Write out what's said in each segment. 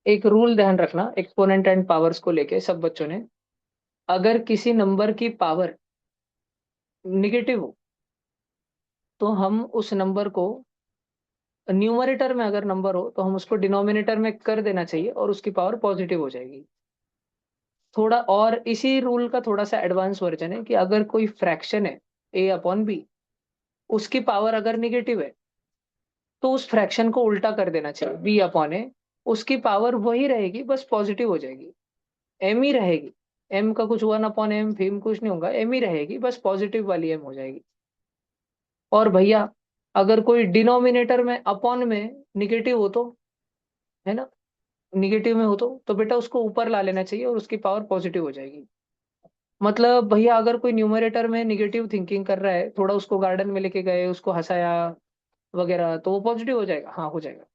एक रूल ध्यान रखना एक्सपोनेंट एंड पावर्स को लेके सब बच्चों ने। अगर किसी नंबर की पावर निगेटिव हो तो हम उस नंबर को, न्यूमरेटर में अगर नंबर हो तो हम उसको डिनोमिनेटर में कर देना चाहिए और उसकी पावर पॉजिटिव हो जाएगी। थोड़ा और इसी रूल का थोड़ा सा एडवांस वर्जन है कि अगर कोई फ्रैक्शन है ए अपॉन बी, उसकी पावर अगर निगेटिव है तो उस फ्रैक्शन को उल्टा कर देना चाहिए, बी अपॉन ए। उसकी पावर वही रहेगी, बस पॉजिटिव हो जाएगी, एम ही रहेगी। एम का कुछ 1/m फेम कुछ नहीं होगा, एम ही रहेगी, बस पॉजिटिव वाली एम हो जाएगी। और भैया अगर कोई डिनोमिनेटर में अपॉन में निगेटिव हो तो, है ना, निगेटिव में हो तो बेटा उसको ऊपर ला लेना चाहिए और उसकी पावर पॉजिटिव हो जाएगी। मतलब भैया अगर कोई न्यूमरेटर में निगेटिव थिंकिंग कर रहा है, थोड़ा उसको गार्डन में लेके गए, उसको हंसाया वगैरह, तो वो पॉजिटिव हो जाएगा, हाँ हो जाएगा।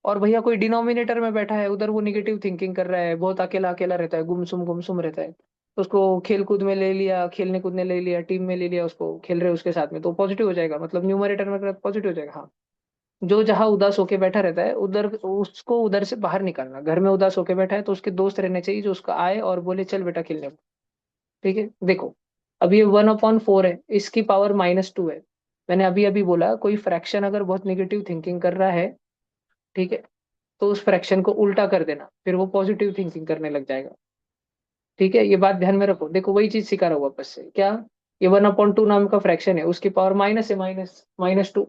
और भैया कोई डिनोमिनेटर में बैठा है, उधर वो निगेटिव थिंकिंग कर रहा है, बहुत अकेला अकेला रहता है, गुमसुम रहता है, तो उसको खेल कूद में ले लिया, खेलने कूदने ले लिया, टीम में ले लिया, उसको खेल रहे उसके साथ में, तो पॉजिटिव हो जाएगा, मतलब न्यूमरेटर में पॉजिटिव हो जाएगा, हाँ। जो जहां उदास होके बैठा रहता है उधर उसको उधर से बाहर निकालना। घर में उदास होके बैठा है तो उसके दोस्त रहने चाहिए जो उसको आए और बोले चल बेटा खेलने को। ठीक है, देखो अब ये 1/4 है, इसकी पावर -2 है। मैंने अभी अभी बोला कोई फ्रैक्शन अगर बहुत निगेटिव थिंकिंग कर रहा है, ठीक है, तो उस फ्रैक्शन को उल्टा कर देना, फिर वो पॉजिटिव थिंकिंग करने लग जाएगा। ठीक है, ये बात ध्यान में रखो। देखो वही चीज सिखा रहा हूँ वापस से, क्या, ये 1/2 नाम का फ्रैक्शन है, उसकी पावर माइनस है, माइनस 2।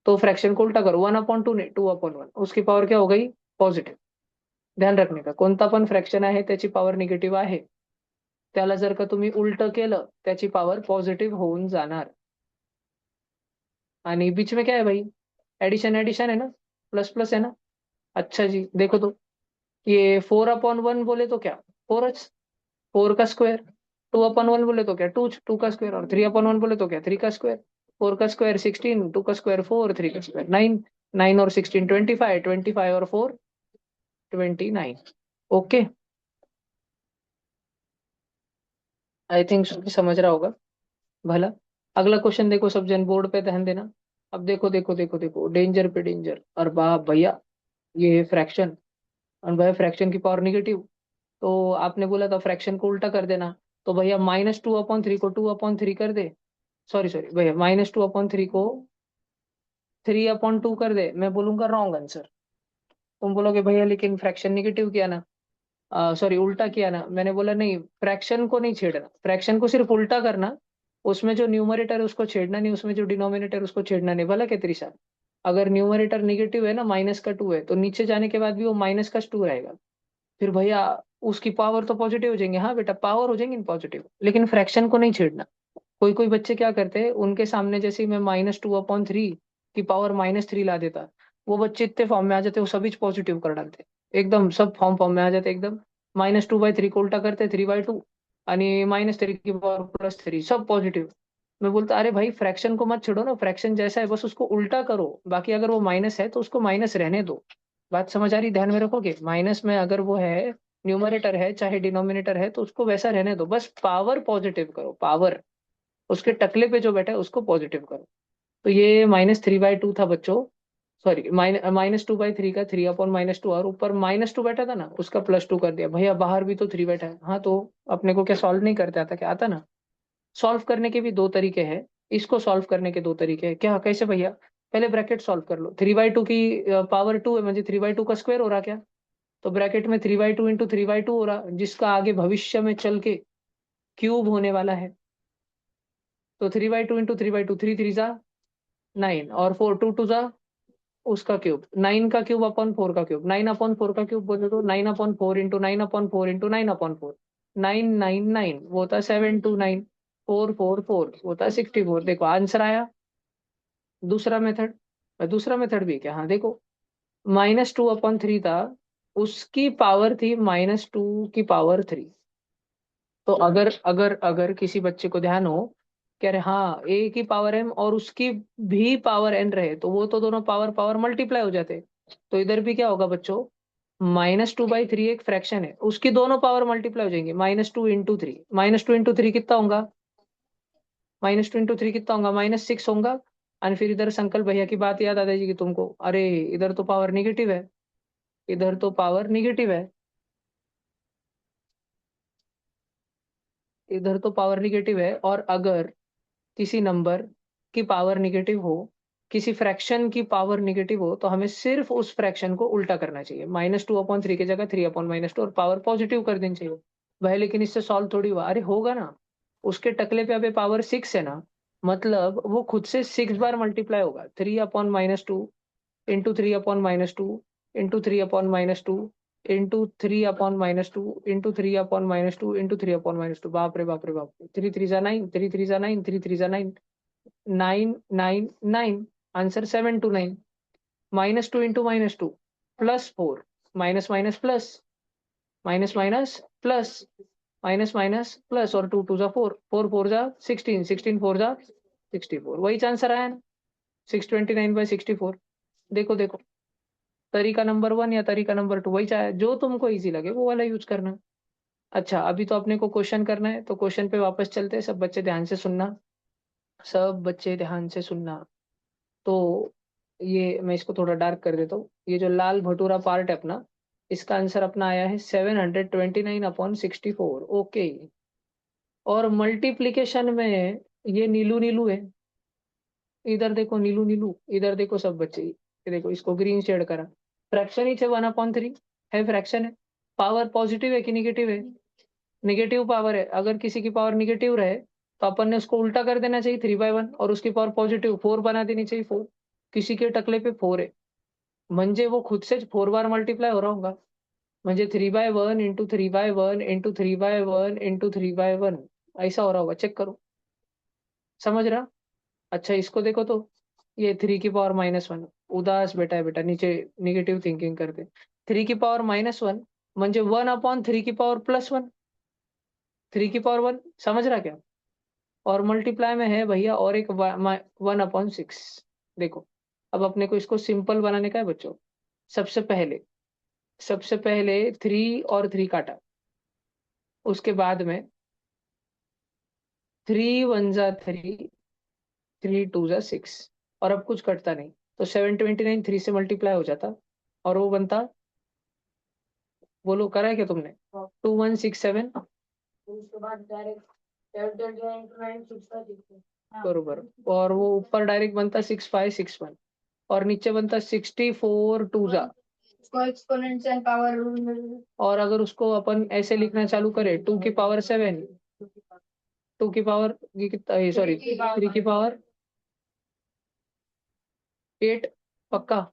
तो फ्रॅक्शन को उलटा करो, 1/2 नाही 2/1, उसकी पावर क्या हो गई, पॉझिटिव्ह। ध्यान रखणे का, कोणता पण फ्रॅक्शन आहे त्याची पावर निगेटिव्ह आहे, त्याला जर का तुम्ही उलट केलं त्याची पावर पॉझिटिव्ह होऊन जाणार। आणि बीच में क्या है भाई, एडिशन एडिशन है ना, प्लस प्लस है ना। अच्छा जी, देखो तो ये 4/1 बोले तो क्या, 4h, 4 का स्क्वायर। 2/1 बोले तो क्या, 2, 2 का स्क्वायर। और 3/1 बोले तो क्या, 3 का स्क्वायर। 4 का स्क्वायर 16, 2 का स्क्वायर 4, 3 का स्क्वायर 9। 9 और 16 25, 25 और 4 29। ओके, आई थिंक समझ रहा होगा भला। अगला क्वेश्चन देखो सब जन, बोर्ड पे ध्यान देना। अब देखो देखो देखो देखो, डेंजर पे डेंजर। और वाह भैया, ये फ्रैक्शन, और भाई फ्रैक्शन की पावर निगेटिव, तो आपने बोला था फ्रैक्शन को उल्टा कर देना। तो भैया -2/3 को 2/3 कर दे। सॉरी सॉरी भैया, -2/3 को 3/2 कर दे। मैं बोलूंगा रॉन्ग आंसर, तुम बोलोगे भैया लेकिन फ्रैक्शन निगेटिव किया ना, सॉरी उल्टा किया ना। मैंने बोला नहीं, फ्रैक्शन को नहीं छेड़ना, फ्रैक्शन को सिर्फ उल्टा करना। उसमें जो न्यूमरेटर है उसको छेड़ना नहीं, उसमें जो डिनोमिनेटर उसको छेड़ना नहीं, भला क्या तेरी साथ। अगर न्यूमरेटर निगेटिव है ना, -2 है, तो नीचे जाने के बाद भी वो -2 रहेगा। फिर भैया उसकी पावर तो पॉजिटिव हो जाएंगे, हाँ बेटा पावर हो जाएंगे पॉजिटिव, लेकिन फ्रैक्शन को नहीं छेड़ना। कोई कोई बच्चे क्या करते हैं, उनके सामने जैसे ही मैं -2/3 की पावर -3 ला देता, वो बच्चे इतने फॉर्म में आ जाते, वो सभी पॉजिटिव कर डालते, एकदम सब फॉर्म फॉर्म में आ जाते एकदम। -2/3 को उल्टा करते 3/2, आणि -3 की पावर +3, सब पॉजिटिव। मैं बोलता अरे भाई फ्रैक्शन को मत छेड़ो ना, फ्रैक्शन जैसा है बस उसको उल्टा करो, बाकी अगर वो माइनस है तो उसको माइनस रहने दो। बात समझ आ रही, ध्यान में रखोगे, माइनस में अगर वो है, न्यूमरेटर है चाहे डिनोमिनेटर है, तो उसको वैसा रहने दो, बस पावर पॉजिटिव करो, पावर उसके टकले पे जो बैठा है उसको पॉजिटिव करो। तो ये -3/2 था बच्चों, सॉरी -2/3 का 3/-2, और ऊपर -2 बैठा था ना, उसका +2 कर दिया। भैया बाहर भी तो 3 बैठा है, हाँ तो अपने को क्या सॉल्व नहीं करते आता, क्या आता ना। सॉल्व करने के भी दो तरीके हैं, इसको सॉल्व करने के दो तरीके हैं, क्या कैसे भैया, पहले ब्रैकेट सॉल्व कर लो। 3/2 की पावर 2 है, म्हणजे 3/2 का स्क्वायर हो रहा क्या, तो ब्रैकेट में 3/2 इंटू 3/2 हो रहा, जिसका आगे भविष्य में चल के क्यूब होने वाला है। तो 3/2 इंटू 3/2, 3 3 जा 9, और 4 2 2 जा उसका क्यूब, 9 का क्यूब अपॉन 4 का क्यूब, 9/4 का क्यूब बोले तो 9/4 इंटू 9/4 इंटू 9/4, 999 वो होता 729, 444 वो होता 64। देखो आंसर आया। दूसरा मेथड, दूसरा मेथड भी क्या, हाँ देखो, -2/3 था, उसकी पावर थी -2 की पावर 3। तो अगर अगर अगर किसी बच्चे को ध्यान हो, कह रहे हाँ ए की पावर m और उसकी भी पावर n रहे, तो वो तो दोनों पावर पावर मल्टीप्लाई हो जाते। तो इधर भी क्या होगा बच्चों, -2/3 एक फ्रैक्शन है, उसकी दोनों पावर मल्टीप्लाई हो जाएंगे, -2 इंटू 3, -2 इंटू 3 कितना होगा, -2 इंटू 3 कितना होगा, -6 होगा। और फिर इधर संकल्प भैया की बात याद आ जाएगी कि तुमको, अरे इधर तो पावर निगेटिव है, इधर तो पावर निगेटिव है, इधर तो पावर निगेटिव है। और अगर किसी नंबर की पावर निगेटिव हो, किसी फ्रैक्शन की पावर निगेटिव हो, तो हमें सिर्फ उस फ्रैक्शन को उल्टा करना चाहिए, -2/3 की जगह 3/-2 और पावर पॉजिटिव कर देनी चाहिए भाई। लेकिन इससे सॉल्व थोड़ी हुआ, अरे होगा ना, उसके टकले पे अभी पावर 6 है ना, मतलब वो खुद से 6 बार मल्टीप्लाई होगा, 3/-2 into 3/-2 into 3/-2 into 3/-2 into 3/-2 into 3/-2। बाप रे बाप रे बाप, 3 3 9, 3 3 9, 3 3 9, 9 9 9, answer 729। -2 into -2 +4, minus minus plus, minus minus plus, minus minus plus, और 2 2 जा 4, 4 4 जा 16, 16 4 जा 64, वही आंसर आया ना, 629/64। देखो देखो, तरीका नंबर 1 या तरीका नंबर 2 वही चाहे, जो तुमको इजी लगे वो वाला यूज करना। अच्छा, अभी तो अपने को क्वेश्चन करना है, तो क्वेश्चन पे वापस चलते हैं। सब बच्चे ध्यान से सुनना, सब बच्चे ध्यान से सुनना। तो ये मैं इसको थोड़ा डार्क कर देता हूँ, ये जो लाल भटूरा पार्ट है अपना, इसका आंसर अपना आया है 729/64। ओके। और मल्टीप्लीकेशन में ये नीलू नीलू है, इधर देखो नीलू नीलू, इधर देखो सब बच्चे, ये देखो इसको ग्रीन शेड करा, फ्रैक्शन ही है 1/3 है, फ्रैक्शन है। पावर पॉजिटिव है कि निगेटिव है? निगेटिव पावर है। अगर किसी की पावर निगेटिव रहे तो अपन ने उसको उल्टा कर देना चाहिए, 3/1, और उसकी पावर पॉजिटिव 4 बना देनी चाहिए, 4। किसी के टकले पे 4 है, म्हणजे वो खुद से 4 बार मल्टीप्लाई हो रहा होगा, म्हणजे 3/1 इंटू 3/1 इंटू 3/1 इंटू 3/1, ऐसा हो रहा होगा, चेक करो। समझ रहा? अच्छा इसको देखो तो, ये 3 की पावर -1, उदास बेटा है बेटा, नीचे निगेटिव थिंकिंग करते। 3 की पावर -1 म्हणजे 1/3 की पावर +1, 3 की पावर 1, समझ रहा क्या? और मल्टीप्लाई में है भैया और एक 1/6। देखो, अब अपने को इसको सिंपल बनाने का है बच्चों। सबसे पहले सबसे पहले 3 और 3 काटा, उसके बाद में 3 1 जा 3, 3 2 जा 6, और अब कुछ कटता नहीं, तो 729 3 से मल्टीप्लाई हो जाता, और वो बनता, बोलो करा है क्या तुमने? 2167, उसके बाद डायरेक्ट बरोबर, और वो ऊपर डायरेक्ट बनता 6561, और नीचे बनता 64 2 जा, उसको एक्सपोनेंशियल पावर रूल में, और अगर उसको अपन ऐसे लिखना चालू करें, 2 की पावर 7, 2 की पावर, ये कितना, सॉरी 3 की पावर 8, पक्का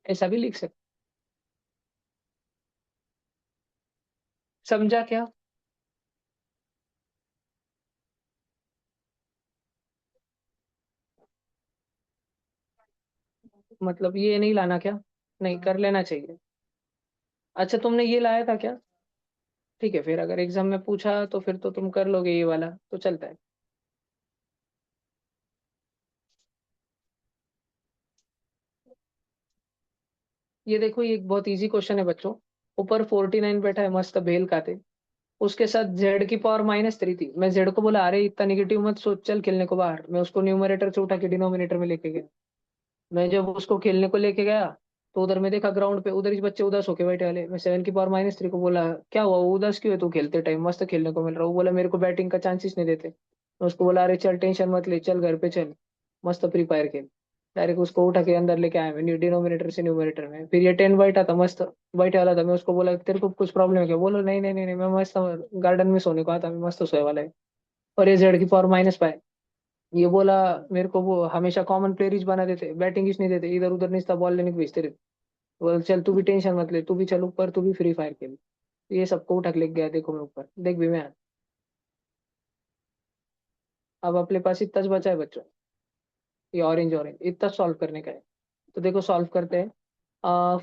ऐसा भी लिख सकते, समझा क्या? मतलब ये नहीं लाना क्या? नहीं, कर लेना चाहिए। अच्छा तुमने ये लाया था क्या? ठीक है, फिर अगर एग्जाम में पूछा तो फिर तो तुम कर लोगे, ये वाला तो चलता है। ये देखो, ये एक बहुत इजी क्वेश्चन है बच्चों। ऊपर 49 बैठा है, मस्त भेल खाते, उसके साथ Z की पावर -3 थी। मैं जेड को बोला, अरे इतना निगेटिव मत सोच, चल खेलने को बाहर। मैं उसको न्यूमरेटर से उठा के डिनोमिनेटर में लेके गया। मैं जब उसको खेलने को लेके गया, तो उधर मैं देखा ग्राउंड पे, उधर ही बच्चे उदास होके बैठे वाले। मैं 7 की पावर -3 को बोला, क्या हुआ, वो उदास क्यों है, तू खेलते टाइम मस्त खेलने को मिल रहा। वो बोला, मेरे को बैटिंग का चांसेस नहीं देते। मैं उसको बोला, अरे चल टेंशन मत ले, चल घर पे चल, मस्त फ्री फायर खेल। डायरेक्ट उसको उठा के अंदर लेके आया मैं, डिनोमिनेटर से न्यूमरेटर में। फिर ये 10 बैठा था, मस्त बैठे वाला था। मैं उसको बोला, तेरे को कुछ प्रॉब्लम है क्या? बोलो नहीं नहीं नहीं नहीं, मैं मस्त गार्डन में सोने को आता, मैं मस्त सोए वाला है। और ये Z की पावर -5, ये बोला, मेरे को वो हमेशा कॉमन प्लेयर ही बना देते, बैटिंग ही नहीं देते, इधर उधर नहीं था, बॉल लेने को भेजते रहते। बोल चल तू भी टेंशन मत ले, तू भी चल ऊपर, तू भी फ्री फायर खेल। ये सबको उठा के लेके गया, देखो मैं ऊपर, देख भी मैं। अब अपने पास इतना बचा है बच्चों, ये ऑरेंज ऑरेंज इतना सॉल्व करने का है। तो देखो सॉल्व करते हैं।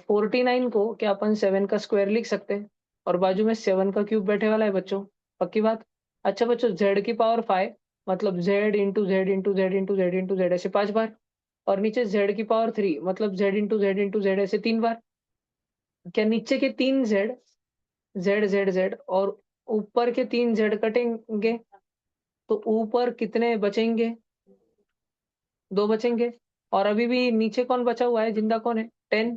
49 को क्या अपन 7 का स्क्वायर लिख सकते हैं, और बाजू में 7 का क्यूब बैठे वाला है बच्चों, पक्की बात। अच्छा बच्चों, Z की पावर 5, मतलब Z into Z into Z into Z ऐसे 5 बार, और नीचे Z की पावर 3, मतलब Z into Z into Z ऐसे 3 बार। क्या नीचे के 3 Z, Z और ऊपर के 3 Z कटेंगे, तो ऊपर कितने बचेंगे? 2 बचेंगे। और अभी भी नीचे कौन बचा हुआ है, जिंदा कौन है, 10।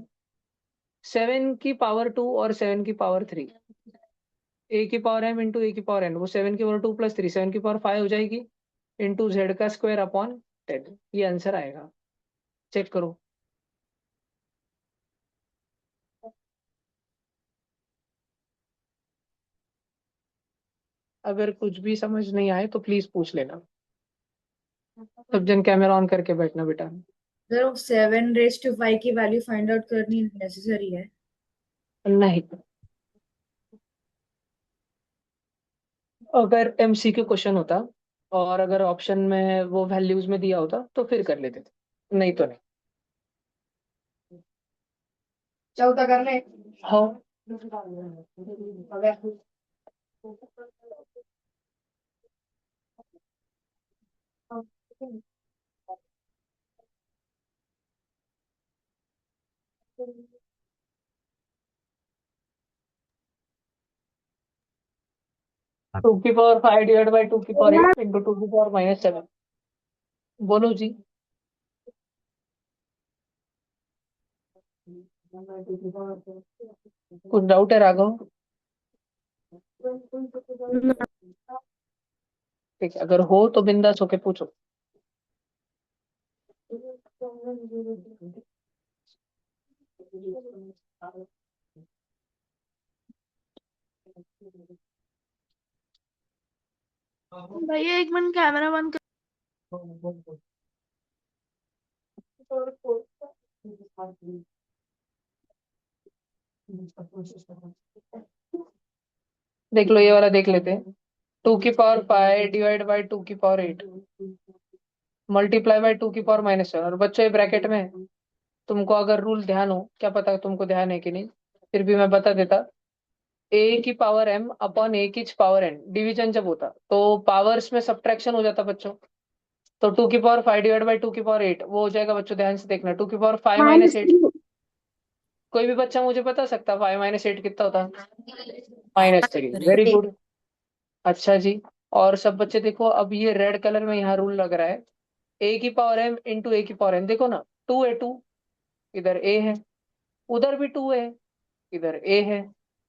7 की पावर 2 और 7 की पावर 3, a की पावर m इंटू a की पावर n, वो 7 की पावर 2 + 3, 7 की पावर 5 हो जाएगी, इंटू z² अपॉन 10। ये आंसर आएगा। चेक करो। अगर कुछ भी समझ नहीं आए तो प्लीज पूछ लेना। सब जन कैमरा ऑन करके बैठना बेटा। सर 7 रेज टू 5 की वैल्यू फाइंड आउट करनी नेसेसरी है? नहीं, अगर एमसीक्यू क्वेश्चन होता और अगर ऑप्शन में वो वैल्यूज में दिया होता तो फिर कर लेते थे, नहीं तो नहीं। चौथा कर ले। हाँ। 2 की पावर 5 डिवाइड बाई 2 की पावर 8 इंटू 2 की पावर -7। बोलो जी। कुछ डाउट है राघव? ठीक है, अगर हो तो बिंदास होके पूछो। भैया एक मिनट कैमरा बंद कर। देख लो, ये वाला देख लेते हैं। 2 की पावर 5 डिवाइड बाई 2 की पावर 8 मल्टीप्लाई बाई 2 की पावर -7। और बच्चों ये ब्रैकेट में है। तुमको अगर रूल ध्यान हो, क्या पता तुमको ध्यान है कि नहीं, फिर भी मैं बता देता। a की पावर m अपॉन a की पावर n, डिवीजन जब होता तो पावर्स में सब्ट्रैक्शन हो जाता बच्चों। तो 2 की पावर 5 डिवाइड बाई 2 की पावर 8 वो हो जाएगा बच्चों, ध्यान से देखना। 2 की पावर 5 - 8। कोई भी बच्चा मुझे बता सकता 5 - 8 कितना होता? -3। Very good. अच्छा जी। और सब बच्चे देखो, अब ये रेड कलर में यहाँ रूल लग रहा है। a की पावर m इंटू a की पावर n, देखो ना, 2a2, इधर a है, उधर भी 2 है, इधर a है,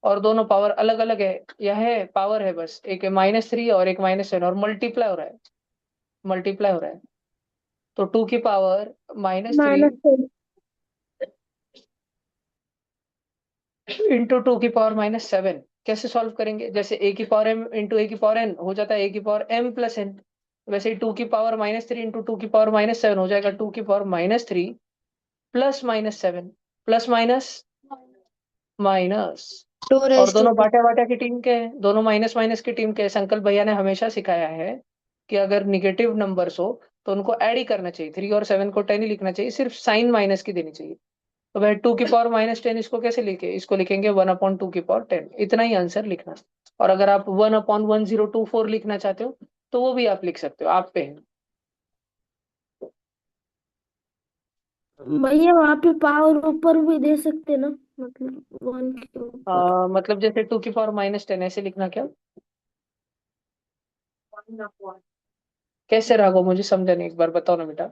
और दोनों पावर अलग अलग है। यह है पावर है बस, एक -3 और एक -7, और मल्टीप्लाई हो रहा है, मल्टीप्लाई हो रहा है। तो 2 की पावर -3 इंटू 2 की पावर -7 कैसे सॉल्व करेंगे? जैसे a की पावर m इंटू a की पावर n हो जाता है a की पावर m + n, वैसे ही 2 की पावर -3 इंटू 2 की पावर -7 हो जाएगा 2 की power -3 plus -7, plus minus minus. Two और रेज टू दोनों बाटा बाटा की टीम के हैं, दोनों माइनस माइनस की टीम के हैं। संकल्प भैया ने हमेशा सिखाया है कि अगर निगेटिव नंबर्स हो तो उनको ऐड ही करना चाहिए, 3 और 7 को 10 ही लिखना चाहिए, सिर्फ साइन माइनस की देनी चाहिए। तो भाई 2 की पावर -10 इसको कैसे लिखे, इसको लिखेंगे 1/2 की पावर 10, इतना ही आंसर लिखना। और अगर आप 1/1024 लिखना चाहते हो तो वो भी आप लिख सकते हो, आप पे है। भैया वहाँ पे पावर ऊपर भी दे सकते ना, मतलब 1 के ऊपर। मतलब जैसे 2 की पावर -10 ऐसे लिखना क्या? कैसे राघव, मुझे समझा नहीं, एक बार बताओ ना बेटा।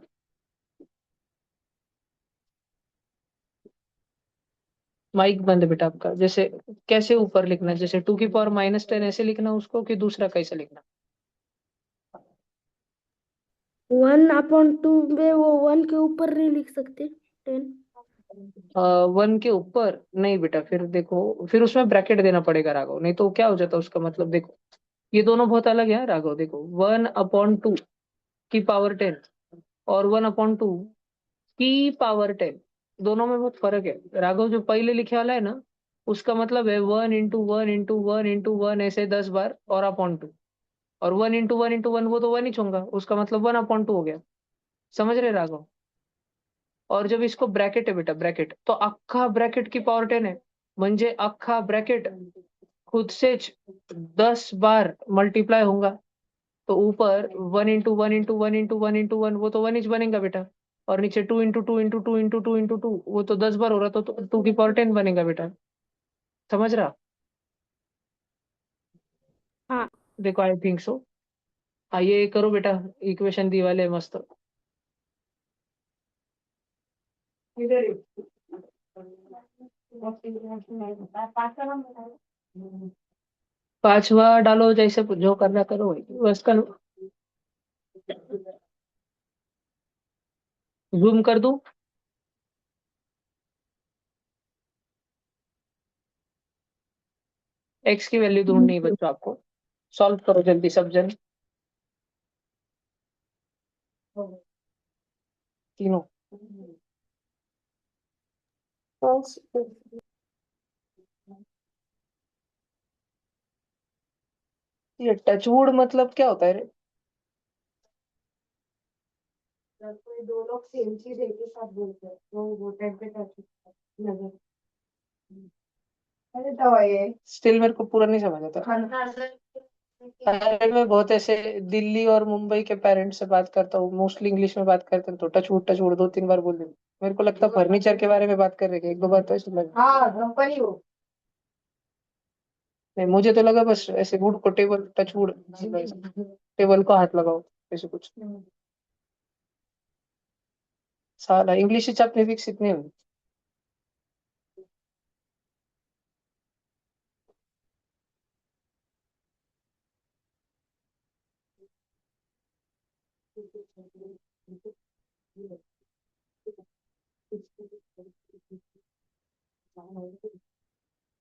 माइक बंद है बेटा आपका। जैसे कैसे ऊपर लिखना है? जैसे 2 की पावर -10 ऐसे लिखना उसको, कि दूसरा कैसे लिखना? 1/2 में वो 1 के ऊपर नहीं लिख सकते 10? 1 के ऊपर नहीं बेटा, फिर देखो, फिर उसमें ब्रैकेट देना पड़ेगा राघव, नहीं तो क्या हो जाता उसका मतलब, देखो ये दोनों बहुत अलग है राघव। देखो 1/2 की पावर 10 और 1/2 की पावर 10, दोनों में बहुत फर्क है राघव। जो पहले लिखे वाला है ना, उसका मतलब है 1 × 1 × 1 × 1 ऐसे 10 बार और अपॉन 2। और 1 × 1 × 1 वो तो 1 ही छूंगा, उसका मतलब 1/2 हो गया। समझ रहे राघव? और जब इसको ब्रैकेट है बेटा, ब्रैकेट तो अख्खा ब्रैकेट की पावर 10 है, म्हणजे अख्खा ब्रैकेट खुद से 10 बार मल्टीप्लाई होगा। तो ऊपर 1 × 1 × 1 × 1 वो तो 1 ही बनेगा बेटा। और नीचे 2 × 2 × 2 × 2 × 2 वो तो 10 बार हो रहा, तो 2 की पावर 10 बनेगा बेटा। समझ रहा? हाँ। देखो आई थिंक सो। ये करो बेटा, इक्वेशन दी वाले मस्त। पांचवा डालो, जैसे जो करना करो, बस करो। जूम कर दूं? एक्स की वैल्यू ढूंढनी है बच्चों आपको। सॉल्व करो जल्दी सब जन, तीनों। ये टचवुड मतलब क्या होता है रे? कोई दो लोग सेम चीज एक ही साथ बोलते हैं वो टाइप पे टच नजर। अरे दवा ये स्टिल मेरे को पूरा नहीं समझ आता। अरे मैं बहुत ऐसे दिल्ली और मुंबई के पेरेंट्स से बात करता हूँ, मोस्टली इंग्लिश में बात करते हैं, तो टच वुड 2-3 बार बोल देंगे। मेरे को लगता है फर्नीचर के बारे में बात कर रहे हैं, 1-2 बार तो ऐसे लगा। हाँ कंपनी हो। नहीं, मुझे तो लगा बस ऐसे वुड को टेबल, टच वुड, टेबल को हाथ लगाओ, ऐसे कुछ। साला इंग्लिश अपनी फिक्स इतनी हुई।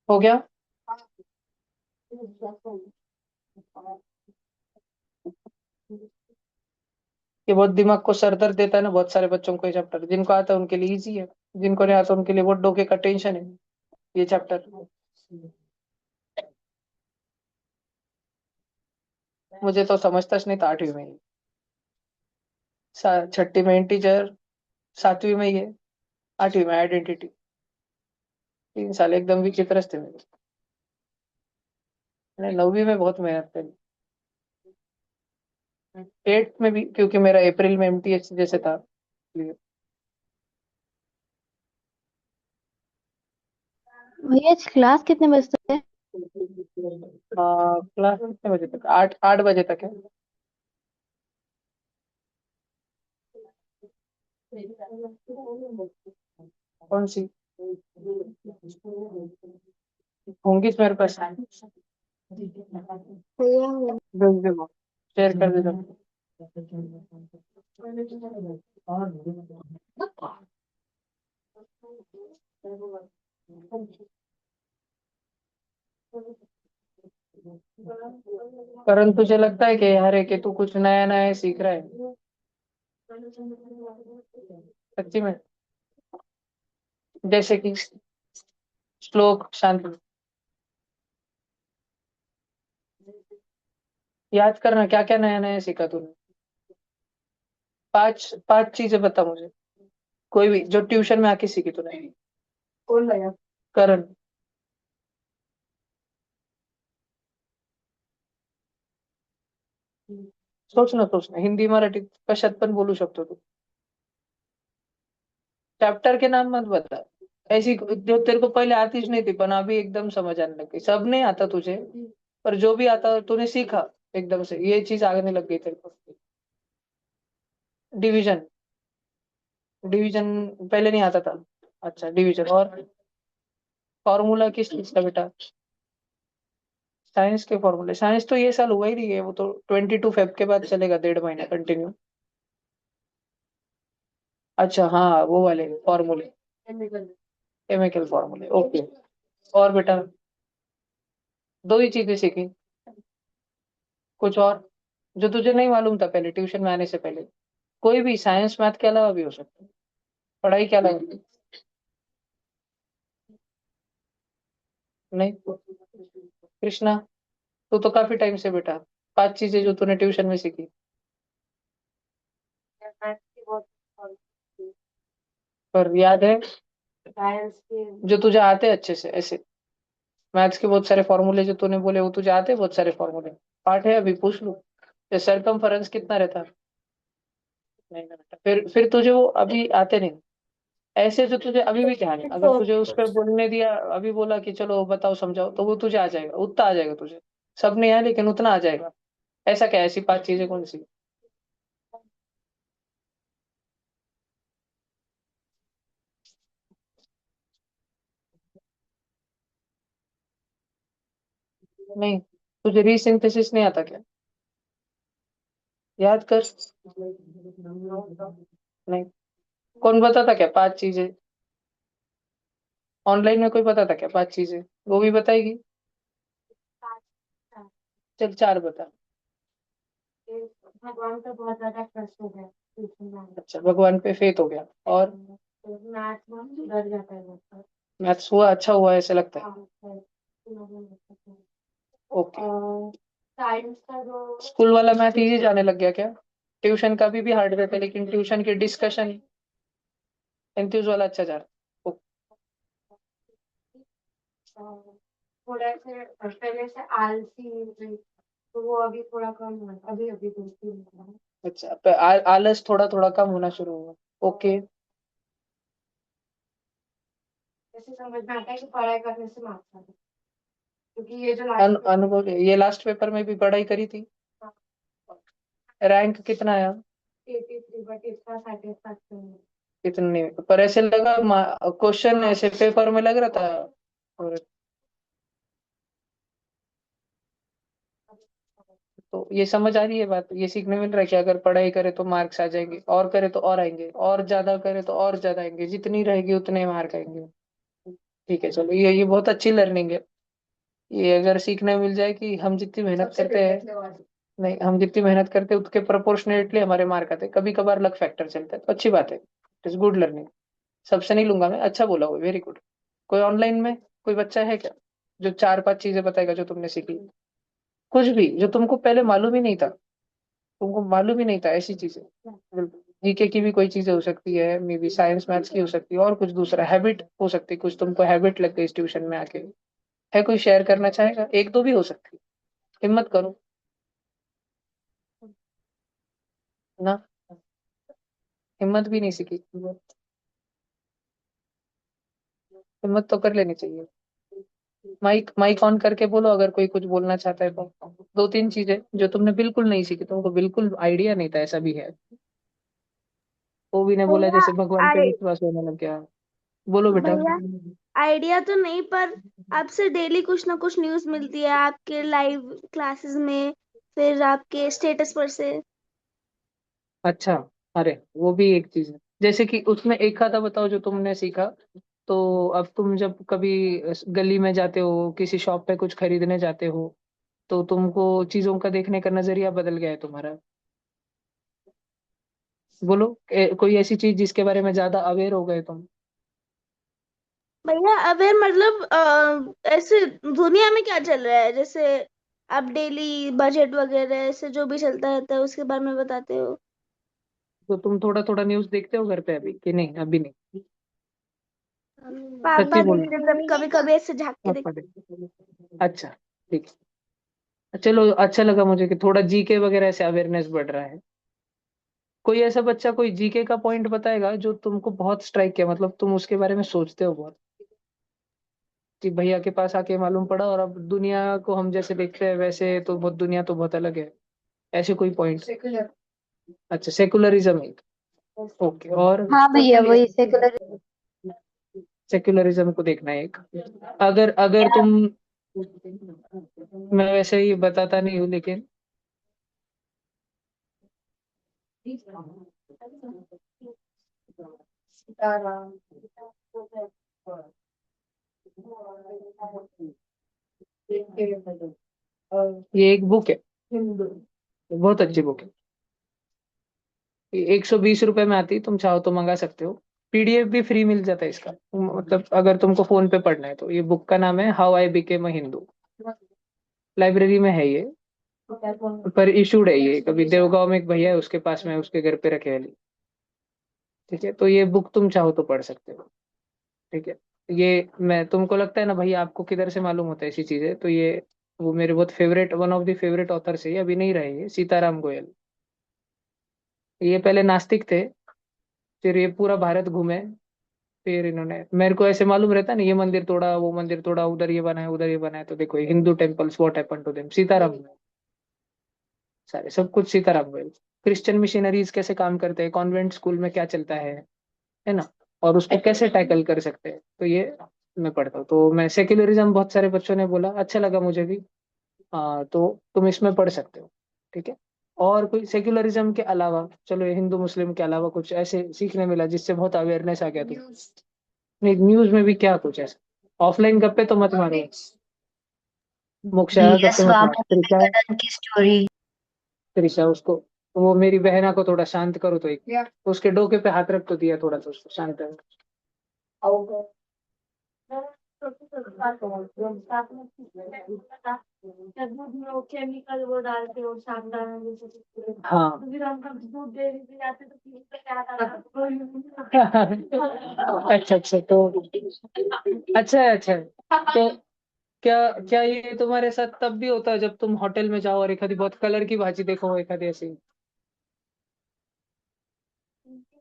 हो गया। ये बहुत दिमाग को सरदर्द देता है ना, बहुत सारे बच्चों को ये चैप्टर। जिनको आता है उनके लिए इजी है, जिनको नहीं आता उनके लिए बहुत डोके का टेंशन है ये चैप्टर। मुझे तो समझता नहीं था 8वीं में ही। 6ठी में इंटीजर, 7वीं में ये, 8वीं में आइडेंटिटी। 3 साल एकदम विचित्र थे मेरे। मैंने 9वीं में बहुत मेहनत करी। 8th में भी, क्योंकि मेरा अप्रैल में एमटीएच जैसे था, इसलिए। भैया क्लास कितने बजे तक है? क्लास कितने बजे तक? 8 बजे तक है। कौन सी होंगी मेरे पास? भेज दे, शेयर कर दे दो। करण, तुझे लगता है कि यार है कि तू कुछ नया नया सीख रहा है? सच्ची में? जैसे कि श्लोक, शांति, याद करना क्या क्या नया नया सीखा तूने। 5 चीजें बता मुझे, कोई भी जो ट्यूशन में आके सीखी तूने। कौन लाया? करण। सोच ना, हिंदी मराठी कशात पण बोलू शकतो तू। चैप्टर के नाम मत बता, ऐसी जो तेरे को पहले आती नहीं थी पर अभी एकदम समझ आने लग गई। सब नहीं आता तुझे, पर जो भी आता तूने सीखा एकदम से, ये चीज आने लग गई तेरे को। डिवीजन, डिवीजन पहले नहीं आता था। अच्छा, डिवीजन और फॉर्मूला किस चीज का बेटा? साइंस के फॉर्मूले? साइंस तो ये साल हुआ ही नहीं है, वो तो 22 फेब के बाद चलेगा, 1.5 महीना कंटिन्यू। अच्छा हाँ, वो वाले फॉर्मूले, केमिकल फॉर्मूले, ओके। और बेटा, 2 ही चीजें सीखी, कुछ और जो तुझे नहीं मालूम था पहले ट्यूशन में आने से पहले? कोई भी साइंस मैथ के अलावा भी हो सकता है, पढ़ाई के अलावा। नहीं कृष्णा, तू तो काफी टाइम से बेटा, 5 चीजें जो तूने ट्यूशन में सीखी। पर याद है? साइंस के जो तुझे आते हैं अच्छे से ऐसे, मैथ्स के बहुत सारे फॉर्मूले जो तूने बोले वो तुझे आते हैं, बहुत सारे फॉर्मूले। पाठ है अभी, पूछ लूं? सरकमफेरेंस कितना रहता है? नहीं ना बेटा, फिर तुझे वो अभी आते नहीं। ऐसे जो तुझे अभी भी ध्यान है, अगर तुझे उस पर बोलने दिया, अभी बोला कि चलो बताओ समझाओ, तो वो तुझे आ जाएगा, उतना आ जाएगा तुझे। सब नहीं आया लेकिन उतना आ जाएगा। ऐसा क्या, ऐसी 5 चीजें कौन सी? नहीं, तुझे रीसिंथेसिस नहीं आता क्या? याद कर। नहीं। कौन बताता क्या 5 चीजें? ऑनलाइन में कोई बताता क्या 5 चीजें? वो भी बताएगी। चल 4 बता। भगवान पे बहुत ज्यादा ट्रस्ट हो गया ट्यूशन में। अच्छा, भगवान पे फेथ हो गया। और तो मैथ में डर जाता है बहुत। मैथ्स हुआ, अच्छा हुआ ऐसे लगता है। हाँ, सर। ओके। और साइंस का जो स्कूल वाला मैथ इजी जाने लग गया क्या? ट्यूशन का भी हार्ड रहता है, लेकिन ट्यूशन की डिस्कशन एंथ्यूज वाला अच्छा जा रहा है। थोड़ा से पहले से आलसी हुई, तो वो अभी थोड़ा कम हुआ है, अभी अभी 2-3 हुआ है। अच्छा, आलस थोड़ा थोड़ा कम होना शुरू हुआ। ओके। जैसे समझ में आता है कि पढ़ाई करने से मार्क्स आते हैं। क्योंकि ये जो लास्ट अनुभव ये लास्ट पेपर में भी पढ़ाई करी थी। रैंक कितना आया? 83, बट इसका सेटिस्फैक्शन है। कितने पर ऐसे लगा? क्वेश्चन ऐसे पेपर में लग रहा था। और तो ये समझ आ रही है बात, ये सीखने मिल रहा है कि अगर पढ़ाई करे तो मार्क्स आ जाएंगे, और करे तो और आएंगे, और ज्यादा करे तो और ज्यादा आएंगे, जितनी रहेगी उतने मार्क आएंगे। ठीक है, चलो ये बहुत अच्छी लर्निंग है। ये अगर सीखने मिल जाए कि हम जितनी मेहनत करते हैं, नहीं, हम जितनी मेहनत करते हैं उसके प्रोपोर्शनेटली हमारे मार्क आते हैं। कभी कभार लक फैक्टर चलता है, तो अच्छी बात है। It is good learning. सबसे नहीं लूंगा मैं, अच्छा बोला हुआ, वेरी गुड। कोई ऑनलाइन में कोई बच्चा है क्या जो 4-5 चीजें बताएगा जो तुमने सीखी? कुछ भी जो तुमको पहले मालूम ही नहीं था, तुमको मालूम ही नहीं था ऐसी चीजें। जीके की भी कोई चीजें हो सकती है, मे बी साइंस मैथ्स की हो सकती है, और कुछ दूसरा हैबिट हो सकती है, कुछ तुमको हैबिट लग गई इस ट्यूशन में आके। है कोई शेयर करना चाहेगा? एक दो भी हो सकती है, हिम्मत करो ना। हिम्मत भी नहीं सीखी। हिम्मत तो कर लेनी चाहिए। माइक माइक ऑन करके बोलो अगर कोई कुछ बोलना चाहता है तो। 2-3 चीजें जो तुमने बिल्कुल नहीं सीखी, तुमको बिल्कुल आइडिया नहीं था, ऐसा भी है। वो भी ने बोला भैया जैसे भगवान पे आई विश्वास होने लग गया। बोलो बेटा। भैया आइडिया तो नहीं, पर आपसे डेली कुछ ना कुछ न्यूज़ मिलती है आपके लाइव क्लासेस में, फिर आपके स्टेटस पर से। अच्छा। अरे वो भी एक चीज है, जैसे कि उसमें एक आधा बताओ जो तुमने सीखा। तो अब तुम जब कभी गली में जाते हो, किसी शॉप पे कुछ खरीदने जाते हो, तो तुमको चीजों का देखने का नजरिया बदल गया है तुम्हारा। बोलो, कोई ऐसी चीज जिसके बारे में ज्यादा अवेयर हो गए तुम। भैया अवेयर मतलब ऐसे दुनिया में क्या चल रहा है, जैसे आप डेली बजट वगैरह ऐसे जो भी चलता रहता है उसके बारे में बताते हो। तो तुम थोड़ा थोड़ा न्यूज देखते हो घर पे अभी कि नहीं? अभी नहीं? पापा सच्ची बोलो। देखते तब कभी कभी ऐसे झांक के पापा देखते। अच्छा, ठीक है। चलो, अच्छा लगा मुझे कि थोड़ा जीके वगैरह से अवेयरनेस बढ़ रहा है। कोई ऐसा बच्चा कोई जीके का पॉइंट बताएगा जो तुमको बहुत स्ट्राइक किया, मतलब तुम उसके बारे में सोचते हो बहुत, कि भैया के पास आके मालूम पड़ा, और अब दुनिया को हम जैसे देखते हैं वैसे तो बहुत, दुनिया तो बहुत अलग है। ऐसे कोई पॉइंट? सेकुलर। अच्छा, सेकुलरिज्म एक। ओके, और हाँ भैया वही सेकुलर। सेक्युलरिज्म को देखना है एक। अगर अगर तुम, मैं वैसे ही बताता नहीं हूँ लेकिन ये एक बुक है, बहुत अच्छी बुक है। 120 रुपए में आती, तुम चाहो तो मंगा सकते हो। पीडीएफ भी फ्री मिल जाता है इसका, मतलब अगर तुमको फोन पे पढ़ना है तो। ये बुक का नाम है how I became a Hindu. Library में है ये, पर इशूड है ये, कभी देवगांव में एक भैया है उसके पास में, उसके घर पे रखे वाली। ठीक है, तो ये बुक तुम चाहो तो पढ़ सकते हो। ठीक है। ये, मैं, तुमको लगता है ना भैया आपको किधर से मालूम होता है ऐसी चीजें, तो ये वो मेरे बहुत favourite, one of the favourite author है, ये अभी नहीं रहे, ये सीताराम गोयल। ये पहले नास्तिक थे, फिर ये पूरा भारत घूमे, फिर इन्होंने, मेरे को ऐसे मालूम रहता ना, ये मंदिर तोड़ा, वो मंदिर तोड़ा, उधर ये बनाया, उधर ये बनाया, तो देखो Hindu temples what happened to them, Sitaram Goyal. सारे सब कुछ सीताराम गोयल। क्रिश्चियन मिशनरीज कैसे काम करते हैं, कॉन्वेंट स्कूल में क्या चलता है ना, और उसको कैसे टैकल कर सकते हैं, तो ये मैं पढ़ता हूँ। तो मैं सेक्युलरिज्म, बहुत सारे बच्चों ने बोला, अच्छा लगा मुझे भी। तो तुम इसमें पढ़ सकते हो, ठीक है। और कोई सेक्युलरिज्म के अलावा, चलो ये हिंदू मुस्लिम के अलावा कुछ ऐसे सीखने मिला जिससे बहुत अवेयरनेस आ गया तुम? नहीं, न्यूज में भी क्या कुछ ऐसा? ऑफलाइन गप्पे तो मत मारो, मोक्षा भैया गप्पे मत मारो। स्वामी त्रिशा, विवेकानंद की स्टोरी। त्रिशा उसको, वो मेरी बहना को थोड़ा शांत करो तो, एक उसके डोके पे हाथ रख तो दिया, थोड़ा सा उसको शांत करो। दूध में वो केमिकल वो डालते और साबुदाना जैसे हाँ। तो फिर हम कभी दूध डेयरी पे जाते तो फिर उसका क्या आता था अच्छा अच्छा, तो अच्छा है, अच्छा है। तो क्या क्या ये तुम्हारे साथ तब भी होता है जब तुम होटल में जाओ और एक आधी बहुत कलर की भाजी देखो, एक आधी ऐसी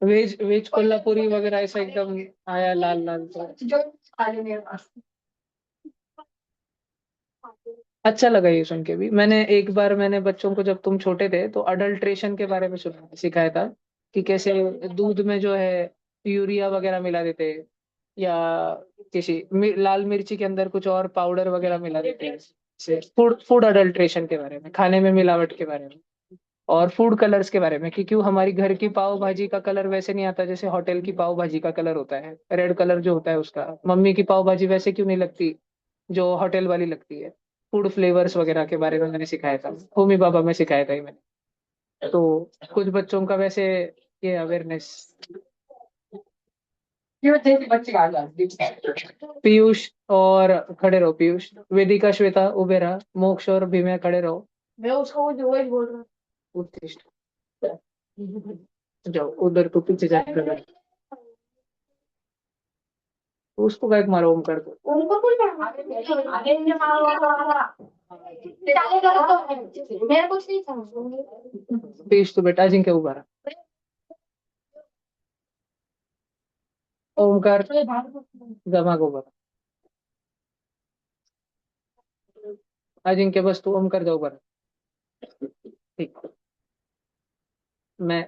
वेज वेज कोल्हापुरी वगैरह ऐसा एकदम आया लाल लाल, तो जो खाली मेरे पास अच्छा लगा ये सुन के भी। मैंने एक बार, मैंने बच्चों को जब तुम छोटे थे तो अडल्ट्रेशन के बारे में सुना सिखाया था, कि कैसे दूध में जो है यूरिया वगैरह मिला देते, या लाल मिर्ची के अंदर कुछ और पाउडर वगैरह मिला देते हैं। फूड फूड अडल्ट्रेशन के बारे में, खाने में मिलावट के बारे में, और फूड कलर्स के बारे में, कि क्यों हमारी घर की पाव भाजी का कलर वैसे नहीं आता जैसे होटल की पाव भाजी का कलर होता है, रेड कलर जो होता है उसका। मम्मी की पाव भाजी वैसे क्यों नहीं लगती जो होटल वाली लगती है। फूड फ्लेवर्स वगैरह के बारे में मैंने सिखाया था, होमी बाबा में सिखाया था ये मैंने। तो कुछ बच्चों का वैसे ये अवेयरनेस। पीयूष और खड़े रहो, पीयूष, वेदिका, श्वेता उबे रहा, मोक्ष और भीमे खड़े रहो। मैं उसको जो वही बोल रहा उत्कृष्ट, जाओ उधर तो पीछे जाकर उसको बैक मारो, ओमकार को। हूँ उनको कुछ आगे मुझे चलेगा तो मेरा कुछ नहीं समझ पीयूष तो बेटा अजिंक्य उभा रहा, ओमकार जमा को उभा रहा, अजिंक्य बस तू ओमकार जाओ उभा रहा, ठीक। मैं,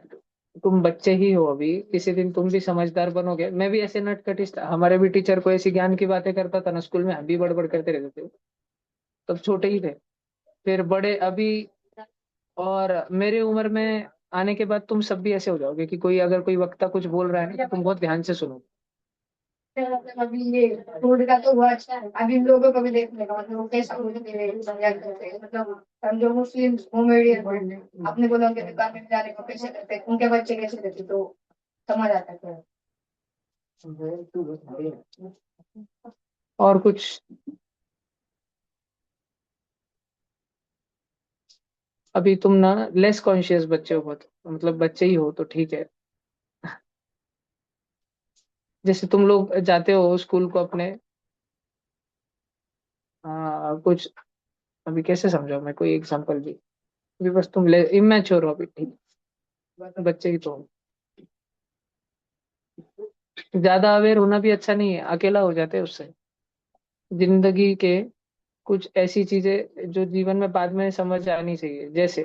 तुम बच्चे ही हो अभी, किसी दिन तुम भी समझदार बनोगे। मैं भी ऐसे नटखटिस था, हमारे भी टीचर को ऐसी ज्ञान की बातें करता था ना स्कूल में, हम भी बड़बड़ करते रहते थे। तब छोटे ही थे, फिर बड़े अभी। और मेरी उम्र में आने के बाद तुम सब भी ऐसे हो जाओगे कि कोई अगर कोई वक्ता कुछ बोल रहा है ना तो तुम बहुत ध्यान से सुनो। अभी ये फूड का तो हुआ अच्छा है अभी इन लोगों को भी देखने का मतलब वो कैसा फूड दे रहे हैं समझा करते हैं मतलब हम जो मुस्लिम कॉमेडियन बोलते हैं अपने को उनके दुकान में जाने को कैसे करते हैं उनके बच्चे कैसे रहते तो समझ आता है और कुछ अभी तुम ना लेस कॉन्शियस बच्चे हो बहुत, मतलब बच्चे ही हो तो ठीक है। जैसे तुम लोग जाते हो स्कूल को अपने, कुछ अभी कैसे समझाओ मैं, कोई एग्जांपल भी। अभी बस तुम ले इमेच्योर हो अभी, ठीक, बच्चे ही तो हो। ज्यादा अवेयर होना भी अच्छा नहीं है, अकेला हो जाते हैं उससे। जिंदगी के कुछ ऐसी चीजें जो जीवन में बाद में समझ आनी चाहिए, जैसे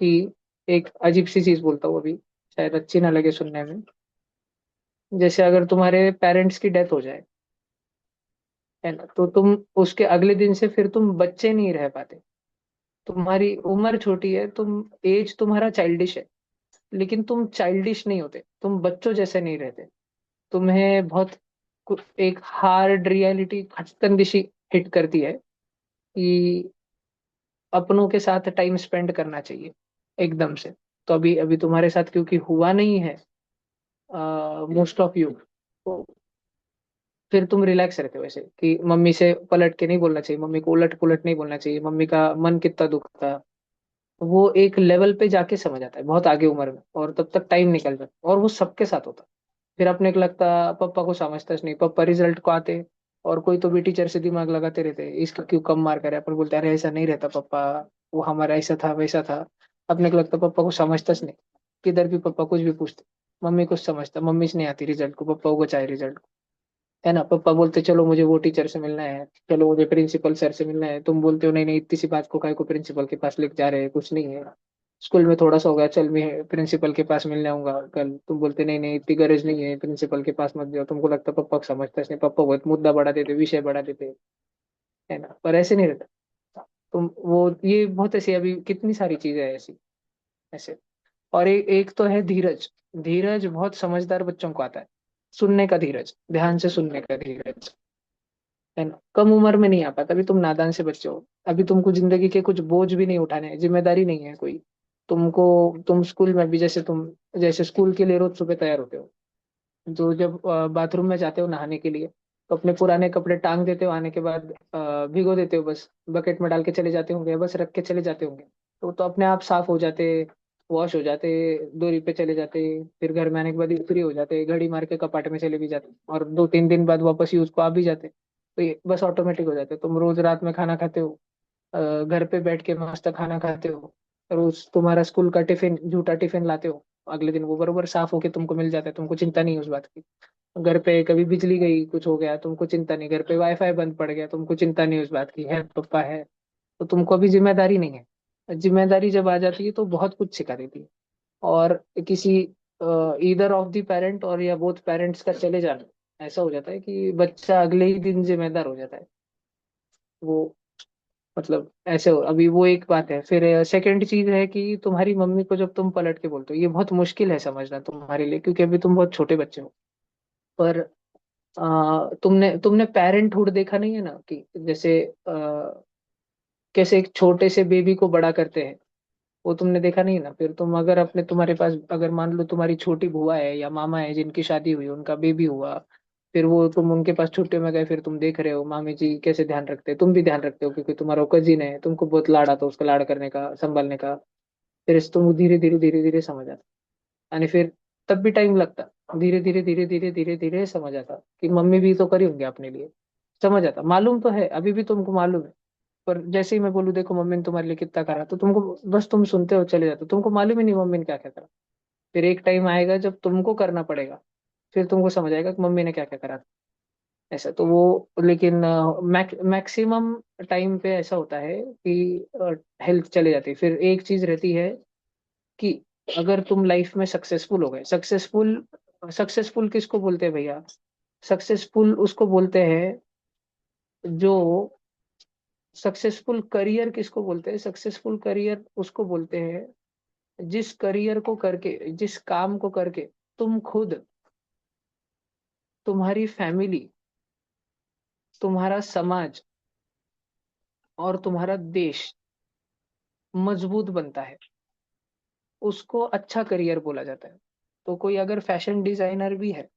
कि एक अजीब सी चीज बोलता हूँ अभी, शायद अच्छी ना लगे सुनने में। जैसे अगर तुम्हारे पेरेंट्स की डेथ हो जाए, है ना, तो तुम उसके अगले दिन से फिर तुम बच्चे नहीं रह पाते। तुम्हारी उम्र छोटी है, तुम एज तुम्हारा चाइल्डिश है, लेकिन तुम चाइल्डिश नहीं होते, तुम बच्चों जैसे नहीं रहते। तुम्हें बहुत एक हार्ड रियलिटी खटकन दिशी हिट करती है कि अपनों के साथ टाइम स्पेंड करना चाहिए एकदम से। तो अभी अभी तुम्हारे साथ क्योंकि हुआ नहीं है, मोस्ट ऑफ यू, तो फिर तुम रिलैक्स रहते हो ऐसे कि मम्मी से पलट के नहीं बोलना चाहिए, मम्मी को उलट पुलट नहीं बोलना चाहिए, मम्मी का मन कितना दुखता। वो एक लेवल पे जाके समझ आता है बहुत आगे उम्र में, और तब तक टाइम निकल जाता है, और वो सबके साथ होता है। फिर अपने को लगता पापा को समझता नहीं, पापा रिजल्ट को आते और कोई तो भी टीचर से दिमाग लगाते रहते हैं, इसका क्यों कम मार्क करे, अपन बोलते अरे ऐसा नहीं रहता पापा, वो हमारा ऐसा था वैसा था। अपने को लगता पापा को समझता नहीं, किधर भी पापा कुछ भी पूछते, मम्मी कुछ समझता, मम्मी से नहीं आती रिजल्ट को, पापा को चाहिए रिजल्ट, है ना। पापा बोलते चलो मुझे वो टीचर से मिलना है, चलो मुझे प्रिंसिपल सर से मिलना है, तुम बोलते हो नहीं नहीं इतनी सी बात को काय को प्रिंसिपल के पास लेके जा रहे हैं, कुछ नहीं है, स्कूल में थोड़ा सा हो गया, चल मैं प्रिंसिपल के पास मिलने आऊंगा कल, तुम बोलते नहीं नहीं इतनी गरज नहीं है, प्रिंसिपल के पास मत जाओ, तुमको लगता पापा को समझता नहीं, पापा बहुत मुद्दा बढ़ा देते, विषय बढ़ा देते, है ना, पर ऐसे नहीं रहता। तुम वो ये बहुत ऐसी अभी कितनी सारी चीजें हैं ऐसी ऐसे। और एक तो है धीरज। धीरज बहुत समझदार बच्चों को आता है। सुनने का धीरज, ध्यान से सुनने का धीरज, है ना। कम उम्र में नहीं आ पाता, अभी तुम नादान से बच्चे हो। अभी तुमको जिंदगी के कुछ बोझ भी नहीं उठाने हैं, जिम्मेदारी नहीं है कोई तुमको। तुम स्कूल में भी जैसे स्कूल के लिए रोज सुबह तैयार होते हो, तो जब बाथरूम में जाते हो नहाने के लिए, तो अपने पुराने कपड़े टांग देते हो, आने के बाद भिगो देते हो, बस बकेट में डाल के चले जाते होंगे, बस रख के चले जाते होंगे, तो अपने आप साफ हो जाते, वॉश हो जाते, डोरी पे चले जाते। फिर घर में आने के बाद इस्त्री हो जाते, घड़ी मार के कपाट में चले भी जाते, और 2-3 दिन बाद वापस यूज को आ भी जाते। तो ये बस ऑटोमेटिक हो जाते। तुम रोज रात में खाना खाते हो, घर पे बैठ के मस्त खाना खाते हो, रोज तुम्हारा स्कूल का टिफिन, झूठा टिफिन लाते हो, अगले दिन वो बरोबर साफ होके तुमको मिल जाता है, तुमको चिंता नहीं है उस बात की। घर पे कभी बिजली गई, कुछ हो गया, तुमको चिंता नहीं। घर पे वाईफाई बंद पड़ गया, तुमको चिंता नहीं उस बात की, है पापा है। तो तुमको अभी जिम्मेदारी नहीं है। जिम्मेदारी जब आ जाती है तो बहुत कुछ सिखा देती है। और किसी ईदर ऑफ द पेरेंट और या बोथ पेरेंट्स का चले जाना, ऐसा हो जाता है कि बच्चा अगले ही दिन जिम्मेदार हो जाता है। वो मतलब ऐसे हो, अभी वो एक बात है। फिर सेकंड चीज है कि तुम्हारी मम्मी को जब तुम पलट के बोलते हो, ये बहुत मुश्किल है समझना तुम्हारे लिए, क्योंकि अभी तुम बहुत छोटे बच्चे हो। पर तुमने पेरेंटहुड देखा नहीं है ना, कि जैसे कैसे एक छोटे से बेबी को बड़ा करते हैं, वो तुमने देखा नहीं है ना। फिर तुम अगर तुम्हारे पास अगर मान लो तुम्हारी छोटी बुआ है या मामा है जिनकी शादी हुई, उनका बेबी हुआ, फिर वो तुम उनके पास छुट्टी में गए, फिर तुम देख रहे हो मामी जी कैसे ध्यान रखते हैं, तुम भी ध्यान रखते हो, क्योंकि तुम्हारा कजिन है, तुमको बहुत लाड़ आता है उसका लाड़ करने का, संभालने का। फिर इस तुम धीरे धीरे समझ आता, यानी फिर तब भी टाइम लगता, धीरे धीरे समझ आता कि मम्मी भी तो करी होंगे अपने लिए। समझ आता, मालूम तो है, अभी भी तुमको मालूम है। पर जैसे ही मैं बोलूँ देखो मम्मी ने तुम्हारे लिए कितना करा, तो तुमको बस तुम सुनते हो चले जाते हो, तुमको मालूम ही नहीं मम्मी ने क्या क्या करा। फिर एक टाइम आएगा जब तुमको करना पड़ेगा, फिर तुमको समझ आएगा कि मम्मी ने क्या क्या करा था। ऐसा तो वो, लेकिन मैक्सिमम टाइम पे ऐसा होता है कि हेल्थ चले जाती है। फिर एक चीज रहती है कि अगर तुम लाइफ में सक्सेसफुल हो गए, सक्सेसफुल किसको बोलते हैं भैया? सक्सेसफुल उसको बोलते हैं जो, सक्सेसफुल करियर किसको बोलते हैं? सक्सेसफुल करियर उसको बोलते हैं जिस करियर को करके, जिस काम को करके तुम खुद, तुम्हारी फैमिली, तुम्हारा समाज और तुम्हारा देश मजबूत बनता है, उसको अच्छा करियर बोला जाता है। तो कोई अगर फैशन डिजाइनर भी है,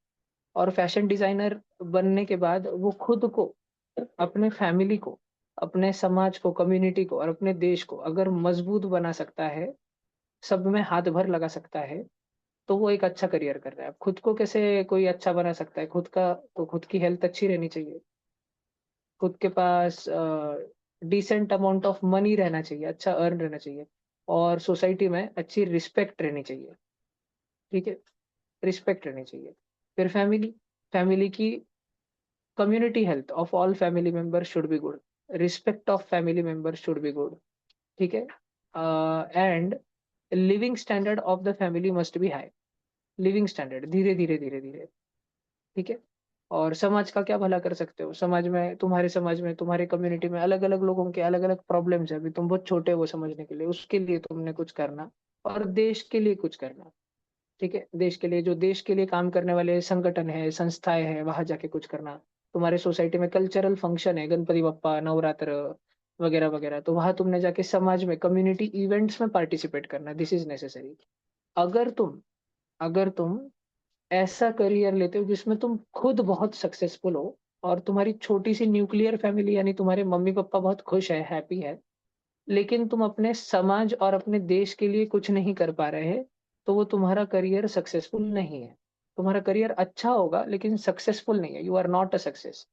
और फैशन डिजाइनर बनने के बाद वो खुद को, अपने फैमिली को, अपने समाज को, कम्युनिटी को और अपने देश को अगर मजबूत बना सकता है, सब में हाथ भर लगा सकता है, तो वो एक अच्छा करियर कर रहा है। अब खुद को कैसे कोई अच्छा बना सकता है? खुद का तो खुद की हेल्थ अच्छी रहनी चाहिए, खुद के पास डिसेंट अमाउंट ऑफ मनी रहना चाहिए, अच्छा अर्न रहना चाहिए, और सोसाइटी में अच्छी रिस्पेक्ट रहनी चाहिए। ठीक है, रिस्पेक्ट रहनी चाहिए। फिर फैमिली, फैमिली की community health of all family members should be good, respect of family members should be good. ठीक है, and living standard of the family must be high. Living standard धीरे धीरे धीरे धीरे, ठीक है। और समाज का क्या भला कर सकते हो? समाज में तुम्हारे कम्युनिटी में अलग अलग लोगों के अलग अलग प्रॉब्लम्स है, अभी तुम बहुत छोटे हो वो समझने के लिए, उसके लिए तुमने कुछ करना, और देश के लिए कुछ करना। ठीक है, देश के लिए, जो देश के लिए काम करने वाले संगठन है, संस्थाएं हैं, वहां जाके कुछ करना। तुम्हारे सोसाइटी में कल्चरल फंक्शन है, गणपति बप्पा, नवरात्र वगैरह वगैरह, तो वहां तुमने जाके समाज में कम्युनिटी इवेंट्स में पार्टिसिपेट करना, दिस इज नेसेसरी। अगर तुम अगर तुम ऐसा करियर लेते हो जिसमें तुम खुद बहुत सक्सेसफुल हो, और तुम्हारी छोटी सी न्यूक्लियर फैमिली यानी तुम्हारे मम्मी पापा बहुत खुश है, हैप्पी है, लेकिन तुम अपने समाज और अपने देश के लिए कुछ नहीं कर पा रहे, तो वो तुम्हारा करियर सक्सेसफुल नहीं है। तुम्हारा करियर अच्छा होगा लेकिन सक्सेसफुल नहीं है, you are not a success.